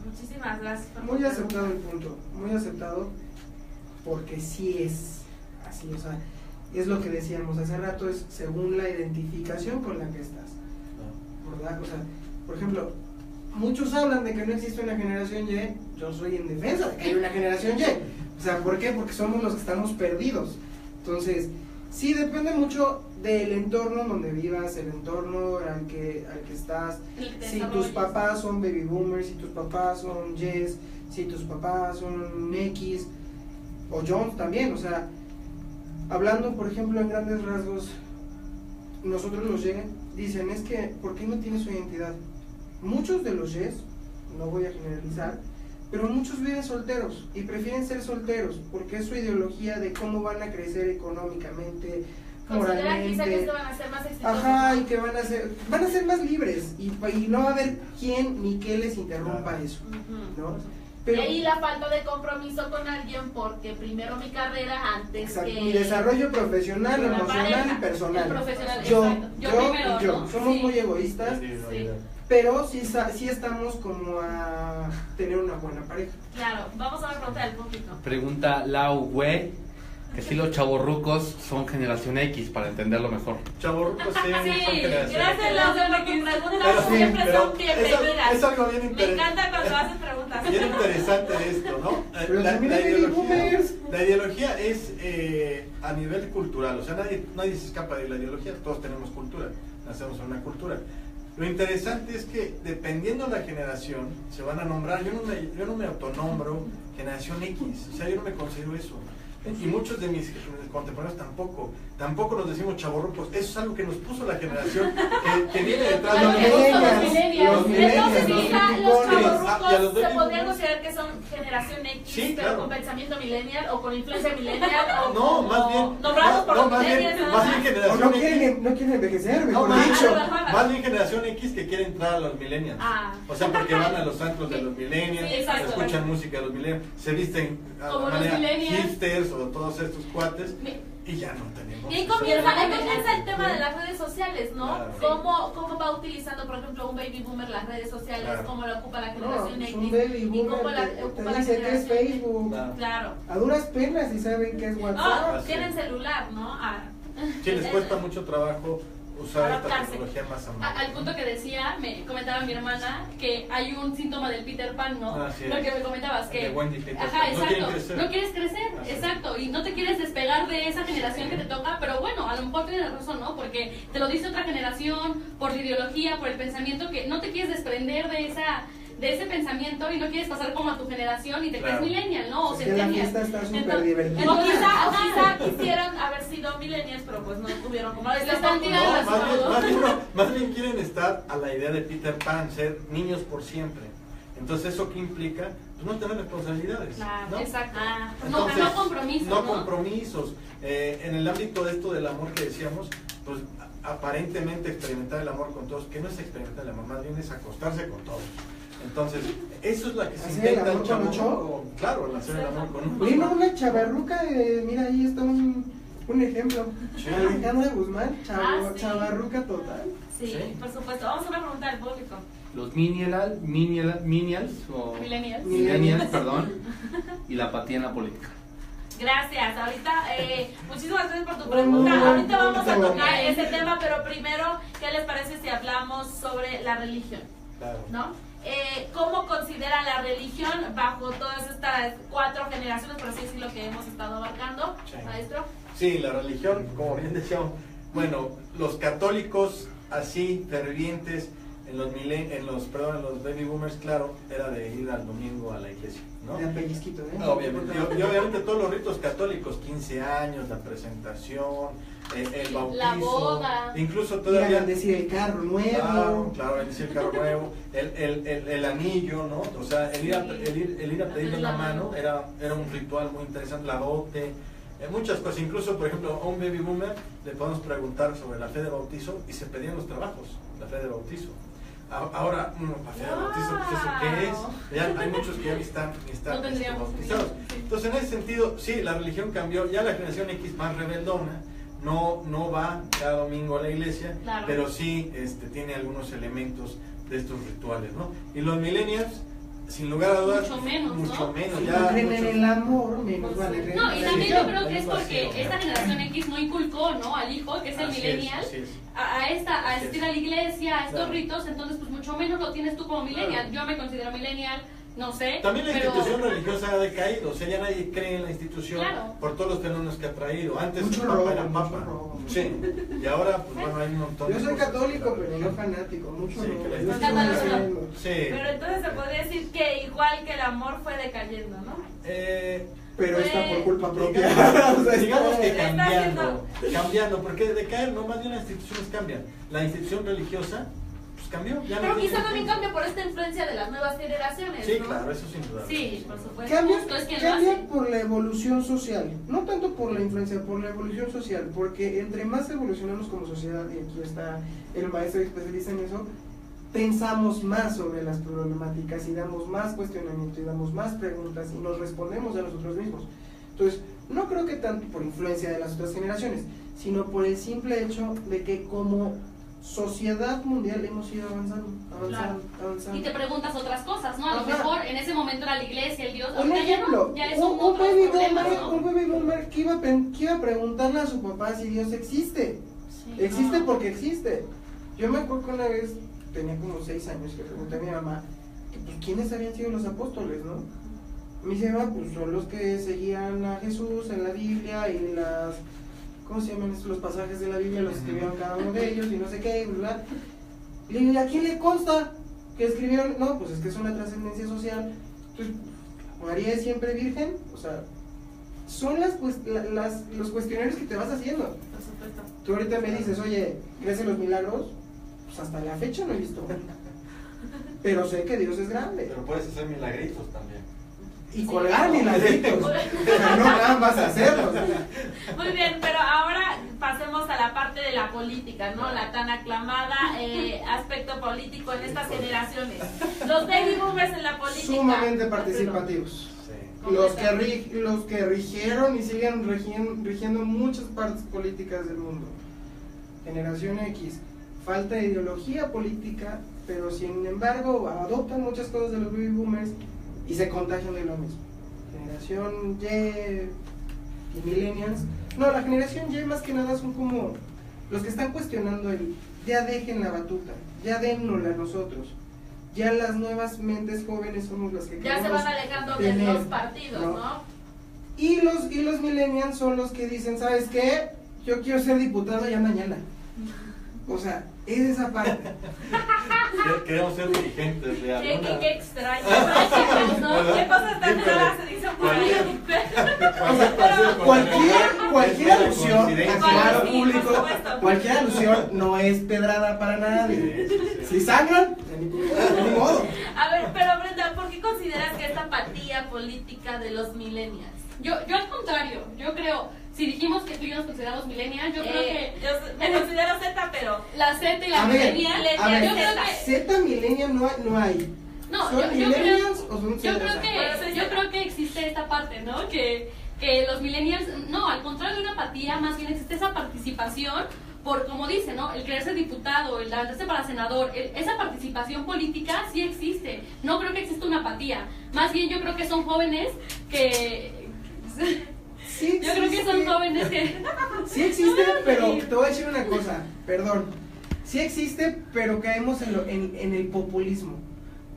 Muchísimas gracias. por tu Muy pregunta. aceptado el punto, muy aceptado, porque sí es así, o sea, es lo que decíamos hace rato, es según la identificación con la que estás, ¿verdad? O sea, por ejemplo, muchos hablan de que no existe una generación Y, yo soy en defensa de que hay una generación Y, o sea, ¿por qué? Porque somos los que estamos perdidos. Entonces, sí depende mucho del entorno donde vivas, el entorno al que estás. El que Si tus desarrolles. papás son baby boomers, si tus papás son Yes, si tus papás son X, o Jones también, o sea, hablando por ejemplo en grandes rasgos, nosotros los Y dicen, es que, ¿por qué no tiene su identidad? Muchos de los Yes, no voy a generalizar, pero muchos viven solteros y prefieren ser solteros porque es su ideología de cómo van a crecer económicamente, Considera quizá que moralmente. esto van a ser más exitosos. Ajá, y que van a ser más libres y no va a haber quién ni qué les interrumpa eso, ¿no? Y ahí la falta de compromiso con alguien porque primero mi carrera antes Exacto, que... mi desarrollo profesional, Una emocional pareja, y personal. el profesional, yo, exacto. Yo primero, y yo. ¿no? Somos Sí. muy egoístas, Sí. pero sí estamos como a tener una buena pareja. Claro, vamos a ver pregunta del público. Pregunta Lau Hue, que si los chavorrucos son generación X, para entenderlo mejor. Chavorrucos sí, son Sí, generación. gracias Lau por tu pregunta, Pero sí, siempre pero son bienvenidas. es algo bien Me interesante. encanta cuando haces preguntas. Bien interesante esto, ¿no? Pero también hay baby boomers. La ideología es a nivel cultural, o sea, nadie se escapa de la ideología, todos tenemos cultura, nacemos en una cultura. Lo interesante es que dependiendo de la generación se van a nombrar, yo no me autonombro generación X, o sea, yo no me considero eso. Y muchos de mis contemporáneos tampoco nos decimos chavorrucos. Eso es algo que nos puso la generación que viene detrás de Los nosotros. millennials. Los millennials, Entonces, los quizá los flipones, y a los chavorrucos se baby podrían boomers. considerar que son generación X, Sí, pero claro. con pensamiento millennial o con influencia millennial o No, como más bien, nombrados por no, los más bien millennials. más bien O generación no X. quieren envejecer, No, mejor más, dicho. más bien generación X que quiere entrar a los millennials. Ah. O sea, porque van a los antros de los millennials, Sí, exacto. escuchan música de los millennials, se visten a Como la los manera millennials. hipsters o todos estos cuates y ya no tenemos. Y ahí eso. comienza el tema de las redes sociales, ¿no? Claro. ¿Cómo va utilizando, por ejemplo, un baby boomer las redes sociales? Claro. ¿Cómo lo ocupa la No, generación pues X? un baby ¿Y cómo boomer la te ocupa la dice que es generación? Facebook. Claro. Claro. A duras penas y saben que es No, WhatsApp. Así tienen es. celular, ¿no? Ah. Sí, les cuesta mucho trabajo usar esta Adaptarse. tecnología más amable. Al punto que decía, me comentaba mi hermana que hay un síntoma del Peter Pan, ¿no? Así Lo es. que me comentabas, que... De Wendy Peter Ajá, Pan. No quieren exacto. crecer. No quieres crecer, Así es. exacto. Y no te quieres despegar de esa generación que te toca, pero bueno, a lo mejor tienes razón, ¿no? Porque te lo dice otra generación, por la ideología, por el pensamiento, que no te quieres desprender de ese pensamiento y no quieres pasar como a tu generación y te crees Claro. millennial, ¿no? O Es que la centennial. fiesta está súper Entonces- divertida. O quizá quisieran haber sido millennials, pero pues no tuvieron como Se están No, tirando las más bien quieren estar a la idea de Peter Pan, ser niños por siempre. Entonces, ¿eso qué implica? Pues no tener responsabilidades. Claro, ¿no? Exacto. Ah. No compromisos, No ¿no? compromisos. En el ámbito de esto del amor que decíamos, pues aparentemente experimentar el amor con todos, que no es experimentar el amor, más bien es acostarse con todos. Entonces, eso es la que se ¿Hacer el intenta amor con chavorruco. ocho? Claro, el hacer el amor con un Vino una chavarruca, mira ahí está un ejemplo. Sí. Alejandra Guzmán, Ah, sí. chavarruca total. Sí, Sí. por supuesto. Vamos a una pregunta del público. Los millennials o Millennials. millennials, perdón, y la apatía en la política. Gracias. Ahorita, muchísimas gracias por tu pregunta. Ahorita vamos a tocar ese tema, pero primero, ¿qué les parece si hablamos sobre la religión? Claro. ¿No? ¿Cómo considera la religión bajo todas estas 4 generaciones, por así decirlo, que hemos estado abarcando, Sí. maestro? Sí, la religión, como bien decíamos, bueno, los católicos así fervientes en los baby boomers, claro, era de ir al domingo a la iglesia, ¿no? De pellizquito, Obviamente, y obviamente todos los ritos católicos, 15 años, la presentación, el bautizo, La boda. incluso Ir a todavía bendecir el carro nuevo. Claro, bendecir el carro nuevo, el anillo, ¿no? O sea, el ir a pedirle una mano era un ritual muy interesante, la dote, muchas cosas. Incluso, por ejemplo, a un baby boomer le podemos preguntar sobre la fe de bautizo y se pedían los trabajos, la fe de bautizo. Ahora, la fe de bautizo, pues ¿eso qué es? Ya hay muchos que ya ni están No tendríamos bautizados. sí. Entonces, en ese sentido, sí, la religión cambió. Ya la generación X más rebeldona no va cada domingo a la iglesia, Claro. pero sí tiene algunos elementos de estos rituales, ¿no? Y los millennials, sin lugar a dudas, Mucho menos, ¿no? mucho menos, Si ya no creen en muchos- el amor, menos vale creer No, en y la también yo religión. creo que es Algo así, porque ¿no? esta generación X no inculcó, ¿no? Al hijo, que es el Así millennial, así es. a Así asistir es. a la iglesia, a estos Claro. ritos, entonces pues mucho menos lo tienes tú como millennial. Claro. Yo me considero millennial, no sé, También la pero institución religiosa ha decaído, o sea, ya nadie cree en la institución Claro. por todos los fenómenos que ha traído. Antes Mucho el Papa robo, era mucho Papa. robo. Sí, y ahora, pues bueno, hay un montón Yo de soy cosas. católico, pero no fanático, mucho Sí, no. que la Yo institución- sigo diciendo. Sí. Pero entonces se podría decir que igual que el amor fue decayendo, ¿no? pero está por culpa propia. Digamos, O sea, digamos que está cambiando, porque de caer, no, más bien las instituciones cambian. La institución religiosa, pues cambió. Ya Pero no quizá tiene también sentido. cambia por esta influencia de las nuevas generaciones, Sí, ¿no? claro, eso sin duda. Sí, por supuesto. Cambia, Justo es quien lo cambia hace. por la evolución social, no tanto por la influencia, por la evolución social, porque entre más evolucionamos como sociedad, y aquí está el maestro especialista en eso, pensamos más sobre las problemáticas y damos más cuestionamiento y damos más preguntas y nos respondemos a nosotros mismos. Entonces, no creo que tanto por influencia de las otras generaciones, sino por el simple hecho de que como sociedad mundial hemos ido avanzando. Y te preguntas otras cosas, ¿no? A lo Ajá. mejor en ese momento era la iglesia, el Dios. Un ahorita ya ejemplo, no, ya son un otros baby problemas, boomer, ¿no? un baby boomer que iba a preguntarle a su papá si Dios existe. Sí, Existe no. porque existe. Yo me acuerdo que una vez, tenía como 6 años, que pregunté a mi mamá que pues quiénes habían sido los apóstoles, ¿no? Me dice, pues son los que seguían a Jesús en la Biblia y las, ¿cómo se llaman estos? Los pasajes de la Biblia los escribieron cada uno de ellos y no sé qué, ¿verdad? Le digo, ¿y a quién le consta que escribieron? No, pues es que es una trascendencia social. Entonces, ¿María es siempre virgen? O sea, son los cuestionarios que te vas haciendo. Por supuesto. Tú ahorita me dices, oye, ¿crees en los milagros? Pues hasta la fecha no he visto. Pero sé que Dios es grande. Pero puedes hacer milagritos también. Y colgar milagritos. Pero no nada más hacerlos. Muy bien, pero ahora pasemos a la parte de la política, ¿no? La tan aclamada aspecto político en estas generaciones. Los baby boomers en la política. Sumamente participativos. Sí. Los que rigieron y siguen rigiendo muchas partes políticas del mundo. Generación X, falta de ideología política, pero sin embargo adoptan muchas cosas de los baby boomers y se contagian de lo mismo. Generación Y y millennials. No, la generación Y más que nada son como los que están cuestionando el ya dejen la batuta, ya dénnosla a nosotros. Ya las nuevas mentes jóvenes somos las que Ya se queremos van alejando de tener, los partidos, ¿no? Y los millennials son los que dicen, ¿sabes qué? Yo quiero ser diputado ya mañana. O sea, es esa parte. Queremos ser dirigentes de Qué alguna. extraño, ¿no? ¿Qué cosas tan raras se dicen por ahí? O sea, cualquier alusión, Coincidencia. aclaro Sí, por público, supuesto. cualquier alusión no es pedrada para nadie. Si sangran, de ni modo. A ver, pero Brenda, ¿por qué consideras que esta apatía política de los millennials? Yo al contrario, yo creo, si dijimos que tú y yo nos consideramos millennials, yo creo que Yo me considero Z, pero la Z y la A ver, millennial, a ver, yo creo que Z millennial no hay. no, ¿Son yo millennials creo, o son yo Z? creo que existe esta parte, ¿no? Que los millennials, no, al contrario de una apatía, más bien existe esa participación por, como dice, ¿no? El querer ser diputado, el levantarse para senador, esa participación política sí existe. No creo que exista una apatía. Más bien yo creo que son jóvenes que... Sí, Yo creo que son jóvenes que... Sí existe, pero te voy a decir una cosa, perdón. Sí existe, pero caemos en el populismo.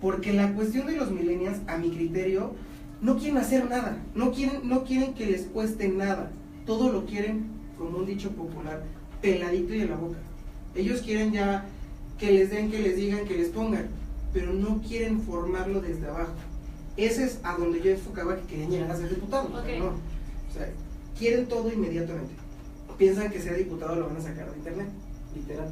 Porque la cuestión de los millennials, a mi criterio, no quieren hacer nada. No quieren que les cueste nada. Todo lo quieren, como un dicho popular, peladito y de la boca. Ellos quieren ya que les den, que les digan, que les pongan, pero no quieren formarlo desde abajo. Ese es a donde yo enfocaba que querían llegar a ser diputados. O sea, Ok. no. O sea, quieren todo inmediatamente. Piensan que ser diputado lo van a sacar de internet, literal.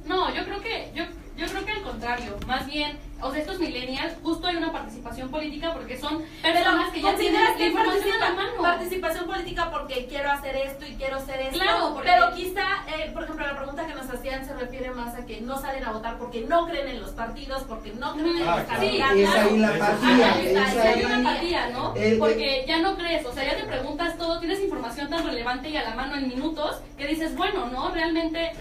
No, yo creo que al contrario, más bien, o sea, estos millennials, justo hay una participación política porque son personas que ya tienen consideras la que información a la mano. participación política porque quiero hacer esto y quiero hacer esto, Claro, porque- pero quizá, por ejemplo, la pregunta que nos hacían se refiere más a que no salen a votar porque no creen en los partidos, porque no creen en Ah, los claro. candidatos. Es ahí la apatía, Ahí está, es sí hay ahí. una apatía, ¿no? El- Porque ya no crees, o sea, ya te preguntas todo, tienes información tan relevante y a la mano en minutos que dices, bueno, ¿no? Realmente,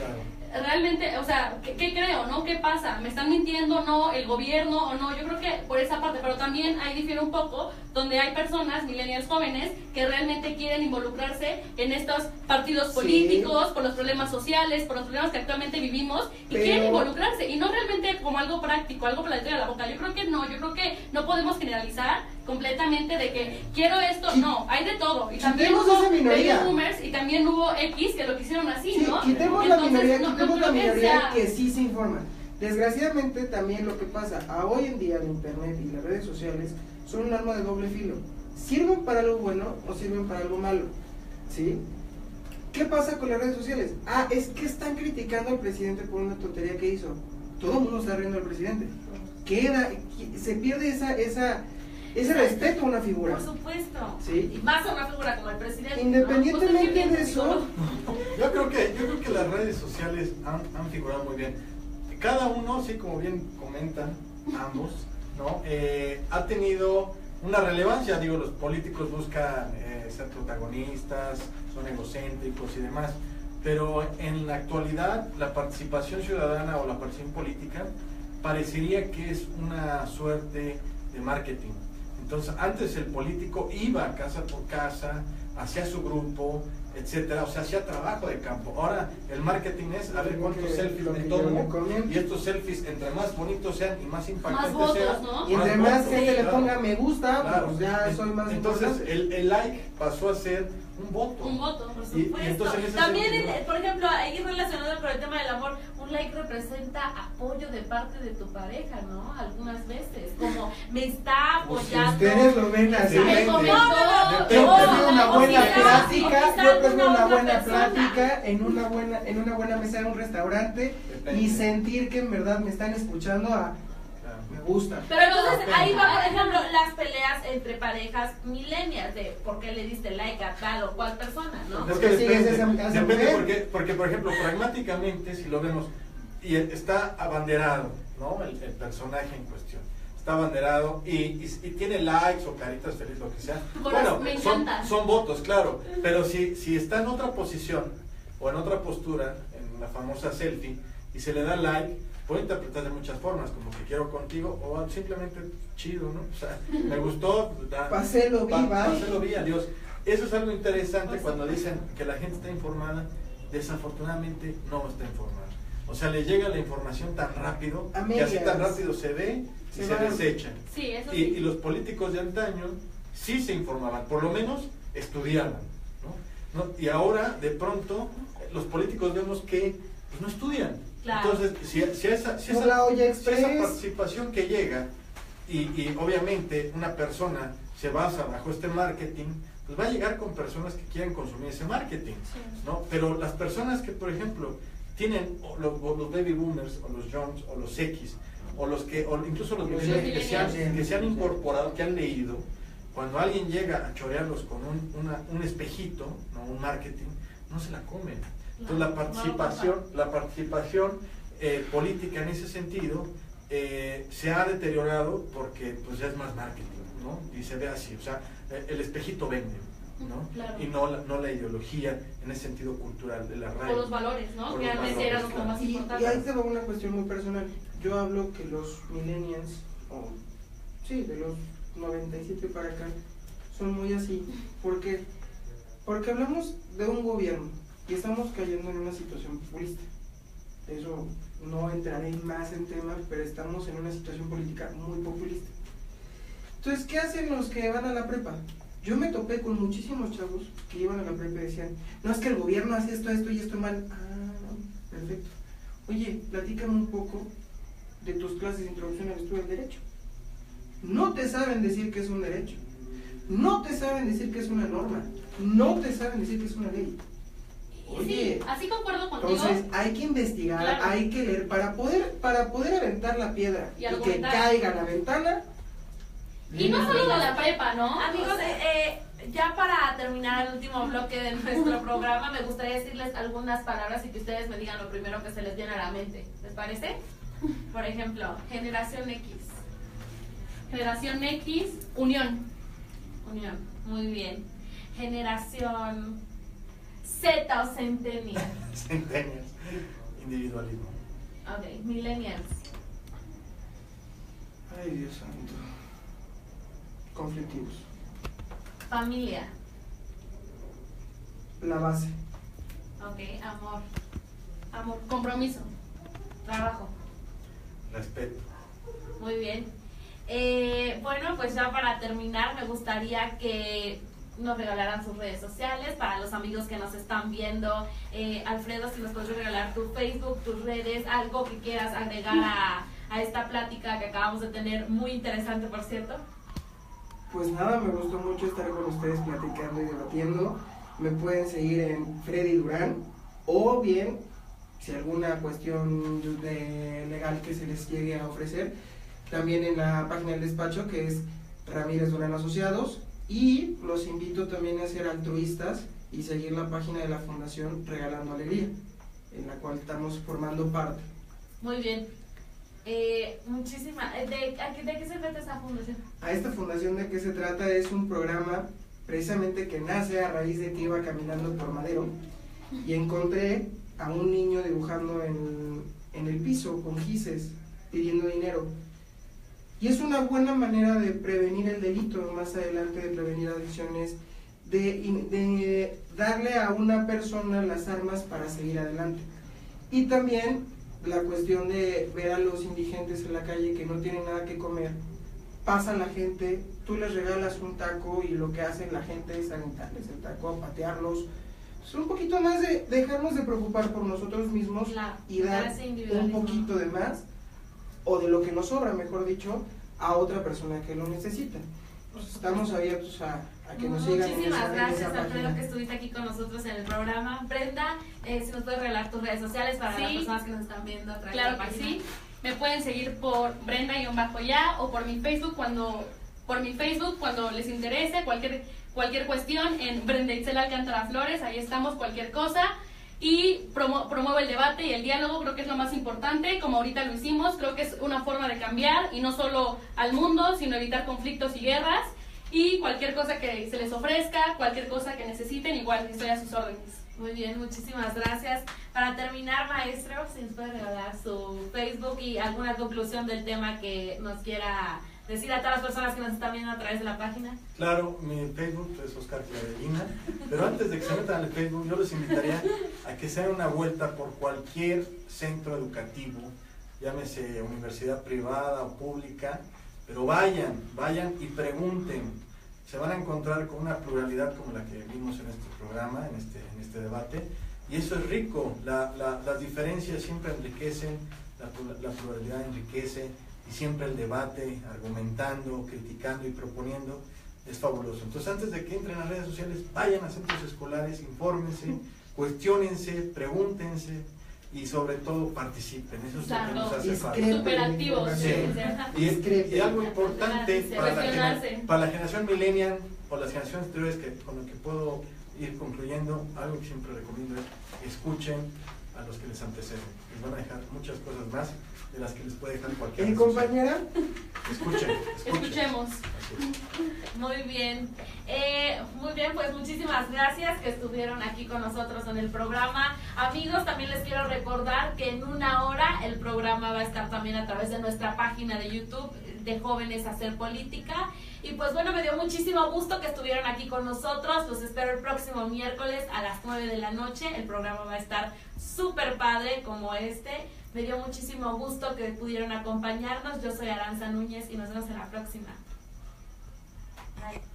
o sea, ¿qué creo, no? ¿Qué pasa? ¿Me están mintiendo, no? ¿El gobierno o no? Yo creo que por esa parte, pero también ahí difiere un poco, donde hay personas, millennials jóvenes, que realmente quieren involucrarse en estos partidos Sí. políticos, por los problemas sociales, por los problemas que actualmente vivimos, y Pero- quieren involucrarse, y no realmente como algo práctico, algo para la boca. Yo creo que no podemos generalizar completamente de que quiero esto, no, hay de todo. Y también Quitemos hubo esa minoría. baby boomers y también hubo X que lo quisieron así, Sí, ¿no? quitemos la Entonces, minoría, no quitemos la creo que minoría sea- que sí se informa. Desgraciadamente también lo que pasa a hoy en día el internet y las redes sociales son un arma de doble filo. ¿sirven para algo bueno o sirven para algo malo? ¿Sí? ¿Qué pasa con las redes sociales? Es que están criticando al presidente por una tontería que hizo. Todo el mundo está riendo al presidente. Se pierde ese respeto a una figura. Por supuesto. ¿Sí? Y más a una figura como el presidente. Independientemente ¿no? de eso, Yo creo que las redes sociales han figurado muy bien. Cada uno, sí, como bien comentan ambos, ¿no? Ha tenido una relevancia. Digo, los políticos buscan ser protagonistas, son egocéntricos y demás, pero en la actualidad la participación ciudadana o la participación política parecería que es una suerte de marketing. Entonces, antes el político iba casa por casa, hacía su grupo, etcétera, o sea, hacía trabajo de campo. Ahora el marketing es a ver cuántos selfies de todo, y estos selfies entre más bonitos sean y más impactantes más votos, sean, ¿no? y entre más gente le claro. ponga me gusta, Claro. pues ya soy más Entonces importante. el like pasó a ser un voto. Un voto. Por Y supuesto. entonces en ese También, sentido- por ejemplo, ahí relacionado con el tema del amor, un like representa apoyo de parte de tu pareja, ¿no? Algunas veces, como me está Pues si apoyando. ustedes lo ven así, Depende. No, yo prefiero una buena plática, yo prefiero una buena plática en una buena mesa de un restaurante Depende. y sentir que en verdad me están escuchando Claro. me gusta. Pero entonces Depende. ahí va, por ejemplo, las peleas entre parejas millennials de por qué le diste like a tal o cual persona, ¿no? Es ¿Por qué sigues esa depende mujer? porque, por ejemplo, pragmáticamente, si lo vemos, y está abanderado, ¿no? El personaje en cuestión. Está abanderado y tiene likes o caritas felices, lo que sea. Bueno, me son, encanta. son votos, claro. Pero si está en otra posición o en otra postura, en la famosa selfie, y se le da like, puede interpretar de muchas formas, como que quiero contigo, o simplemente chido, ¿no? O sea, me gustó, Páselo, vi, bye. páselo bien, adiós. Eso es algo interesante Por cuando supuesto. dicen que la gente está informada, desafortunadamente no está informada. O sea, le llega la información tan rápido, A que así medias. tan rápido se ve y Se se va. desecha. Sí, eso Y sí. los políticos de antaño sí se informaban, por lo menos estudiaban, ¿no? Y ahora, de pronto, los políticos vemos que pues, no estudian. Claro. Entonces, si esa Como la olla express. participación que llega, y obviamente una persona se basa bajo este marketing, pues va a llegar con personas que quieren consumir ese marketing, ¿no? Pero las personas que, por ejemplo, tienen los baby boomers, o los Jones, o los X, o incluso los Los millennials millennials. que se han incorporado, que han leído, cuando alguien llega a chorearlos con un espejito, ¿no? Un marketing, no se la comen. Entonces la participación política en ese sentido se ha deteriorado porque pues ya es más marketing, ¿no? Y se ve así, o sea, el espejito vende, ¿no? Claro. Y no la ideología en ese sentido cultural de la O raíz. los valores, ¿no? Por Que los antes eran valores, lo más Y ahí importante. te va una cuestión muy personal. Yo hablo que los millennials, de los 97 para acá, son muy así. ¿Por qué? Porque hablamos de un gobierno y estamos cayendo en una situación populista. Eso no entraré más en temas, pero estamos en una situación política muy populista. Entonces, ¿qué hacen los que van a la prepa? Yo me topé con muchísimos chavos que iban a la prepa y decían, no, es que el gobierno hace esto y esto mal. Perfecto. Oye, platícame un poco de tus clases de introducción al estudio del derecho. No te saben decir que es un derecho. No te saben decir que es una norma. No te saben decir que es una ley. Oye, Sí, así concuerdo contigo. entonces hay que investigar, Claro. hay que leer para poder aventar la piedra Y y que argumentar. caiga a la ventana. Y no solo de la prepa, ¿no? Amigos, ya para terminar el último bloque de nuestro programa, me gustaría decirles algunas palabras y que ustedes me digan lo primero que se les viene a la mente. ¿Les parece? Por ejemplo, generación X. Generación X, unión. Unión. Muy bien. Generación Z o Centennial. Centenias, individualismo. Ok, Millennials. Ay, Dios santo. Conflictivos. Familia. La base. Ok, amor. Amor, compromiso. Trabajo. Respeto. Muy bien. Bueno, pues ya para terminar me gustaría que nos regalaran sus redes sociales para los amigos que nos están viendo. Alfredo, si nos puedes regalar tu Facebook, tus redes, algo que quieras agregar a esta plática que acabamos de tener, muy interesante, por cierto. Pues nada, me gustó mucho estar con ustedes platicando y debatiendo. Me pueden seguir en Freddy Durán o bien, si alguna cuestión legal que se les llegue a ofrecer, también en la página del despacho que es Ramírez Durán Asociados, y los invito también a ser altruistas y seguir la página de la Fundación Regalando Alegría, en la cual estamos formando parte. Muy bien. ¿De qué se trata esa fundación? A esta fundación, ¿de qué se trata? Es un programa precisamente que nace a raíz de que iba caminando por Madero y encontré a un niño dibujando en el piso con gises pidiendo dinero. Y es una buena manera de prevenir el delito, más adelante, de prevenir adicciones, de darle a una persona las armas para seguir adelante. Y también la cuestión de ver a los indigentes en la calle que no tienen nada que comer. Pasa la gente, tú les regalas un taco y lo que hace la gente es aventarles el taco, patearlos. Es un poquito más de dejarnos de preocupar por nosotros mismos y dar un poquito de más, o de lo que nos sobra, mejor dicho, a otra persona que lo necesita. Pues estamos abiertos a que nos sigan. Muchísimas gracias, Alfredo, que estuviste aquí con nosotros en el programa. Brenda, si nos puedes regalar tus redes sociales para las personas que nos están viendo a través de la página. Claro que sí. Me pueden seguir por Brenda-ya o por mi Facebook cuando les interese cualquier cuestión, en Brenda Itzel Alcántara Flores, ahí estamos, cualquier cosa. Y promuevo el debate y el diálogo, creo que es lo más importante, como ahorita lo hicimos, creo que es una forma de cambiar, y no solo al mundo, sino evitar conflictos y guerras, y cualquier cosa que se les ofrezca, cualquier cosa que necesiten, igual estoy a sus órdenes. Muy bien, muchísimas gracias. Para terminar, maestro, si nos puede regalar su Facebook y alguna conclusión del tema que nos quiera decir a todas las personas que nos están viendo a través de la página. Claro, mi Facebook es Oscar Clavellina, pero antes de que se metan al Facebook, yo les invitaría a que se den una vuelta por cualquier centro educativo, llámese universidad privada o pública, pero vayan y pregunten. Se van a encontrar con una pluralidad como la que vimos en este programa, en este debate, y eso es rico. Las diferencias siempre enriquecen, la pluralidad enriquece, y siempre el debate, argumentando, criticando y proponiendo, es fabuloso. Entonces, antes de que entren a las redes sociales, vayan a centros escolares, infórmense, cuestiónense, pregúntense y sobre todo participen. Eso es lo que nos hace falta. Súper activos. Sí. Y algo importante para la generación millennial o las generaciones anteriores, con lo que puedo ir concluyendo, algo que siempre recomiendo es: escuchen a los que les anteceden. Les van a dejar muchas cosas más de las que les puede dejar cualquier compañera. Escuchemos. Muy bien, pues muchísimas gracias que estuvieron aquí con nosotros en el programa. Amigos, también les quiero recordar que en una hora el programa va a estar también a través de nuestra página de YouTube de Jóvenes Hacer Política. Y pues bueno, me dio muchísimo gusto que estuvieran aquí con nosotros. Los espero el próximo miércoles a las 9 de la noche. El programa va a estar súper padre como este. Me dio muchísimo gusto que pudieron acompañarnos. Yo soy Aranza Núñez y nos vemos en la próxima. Bye.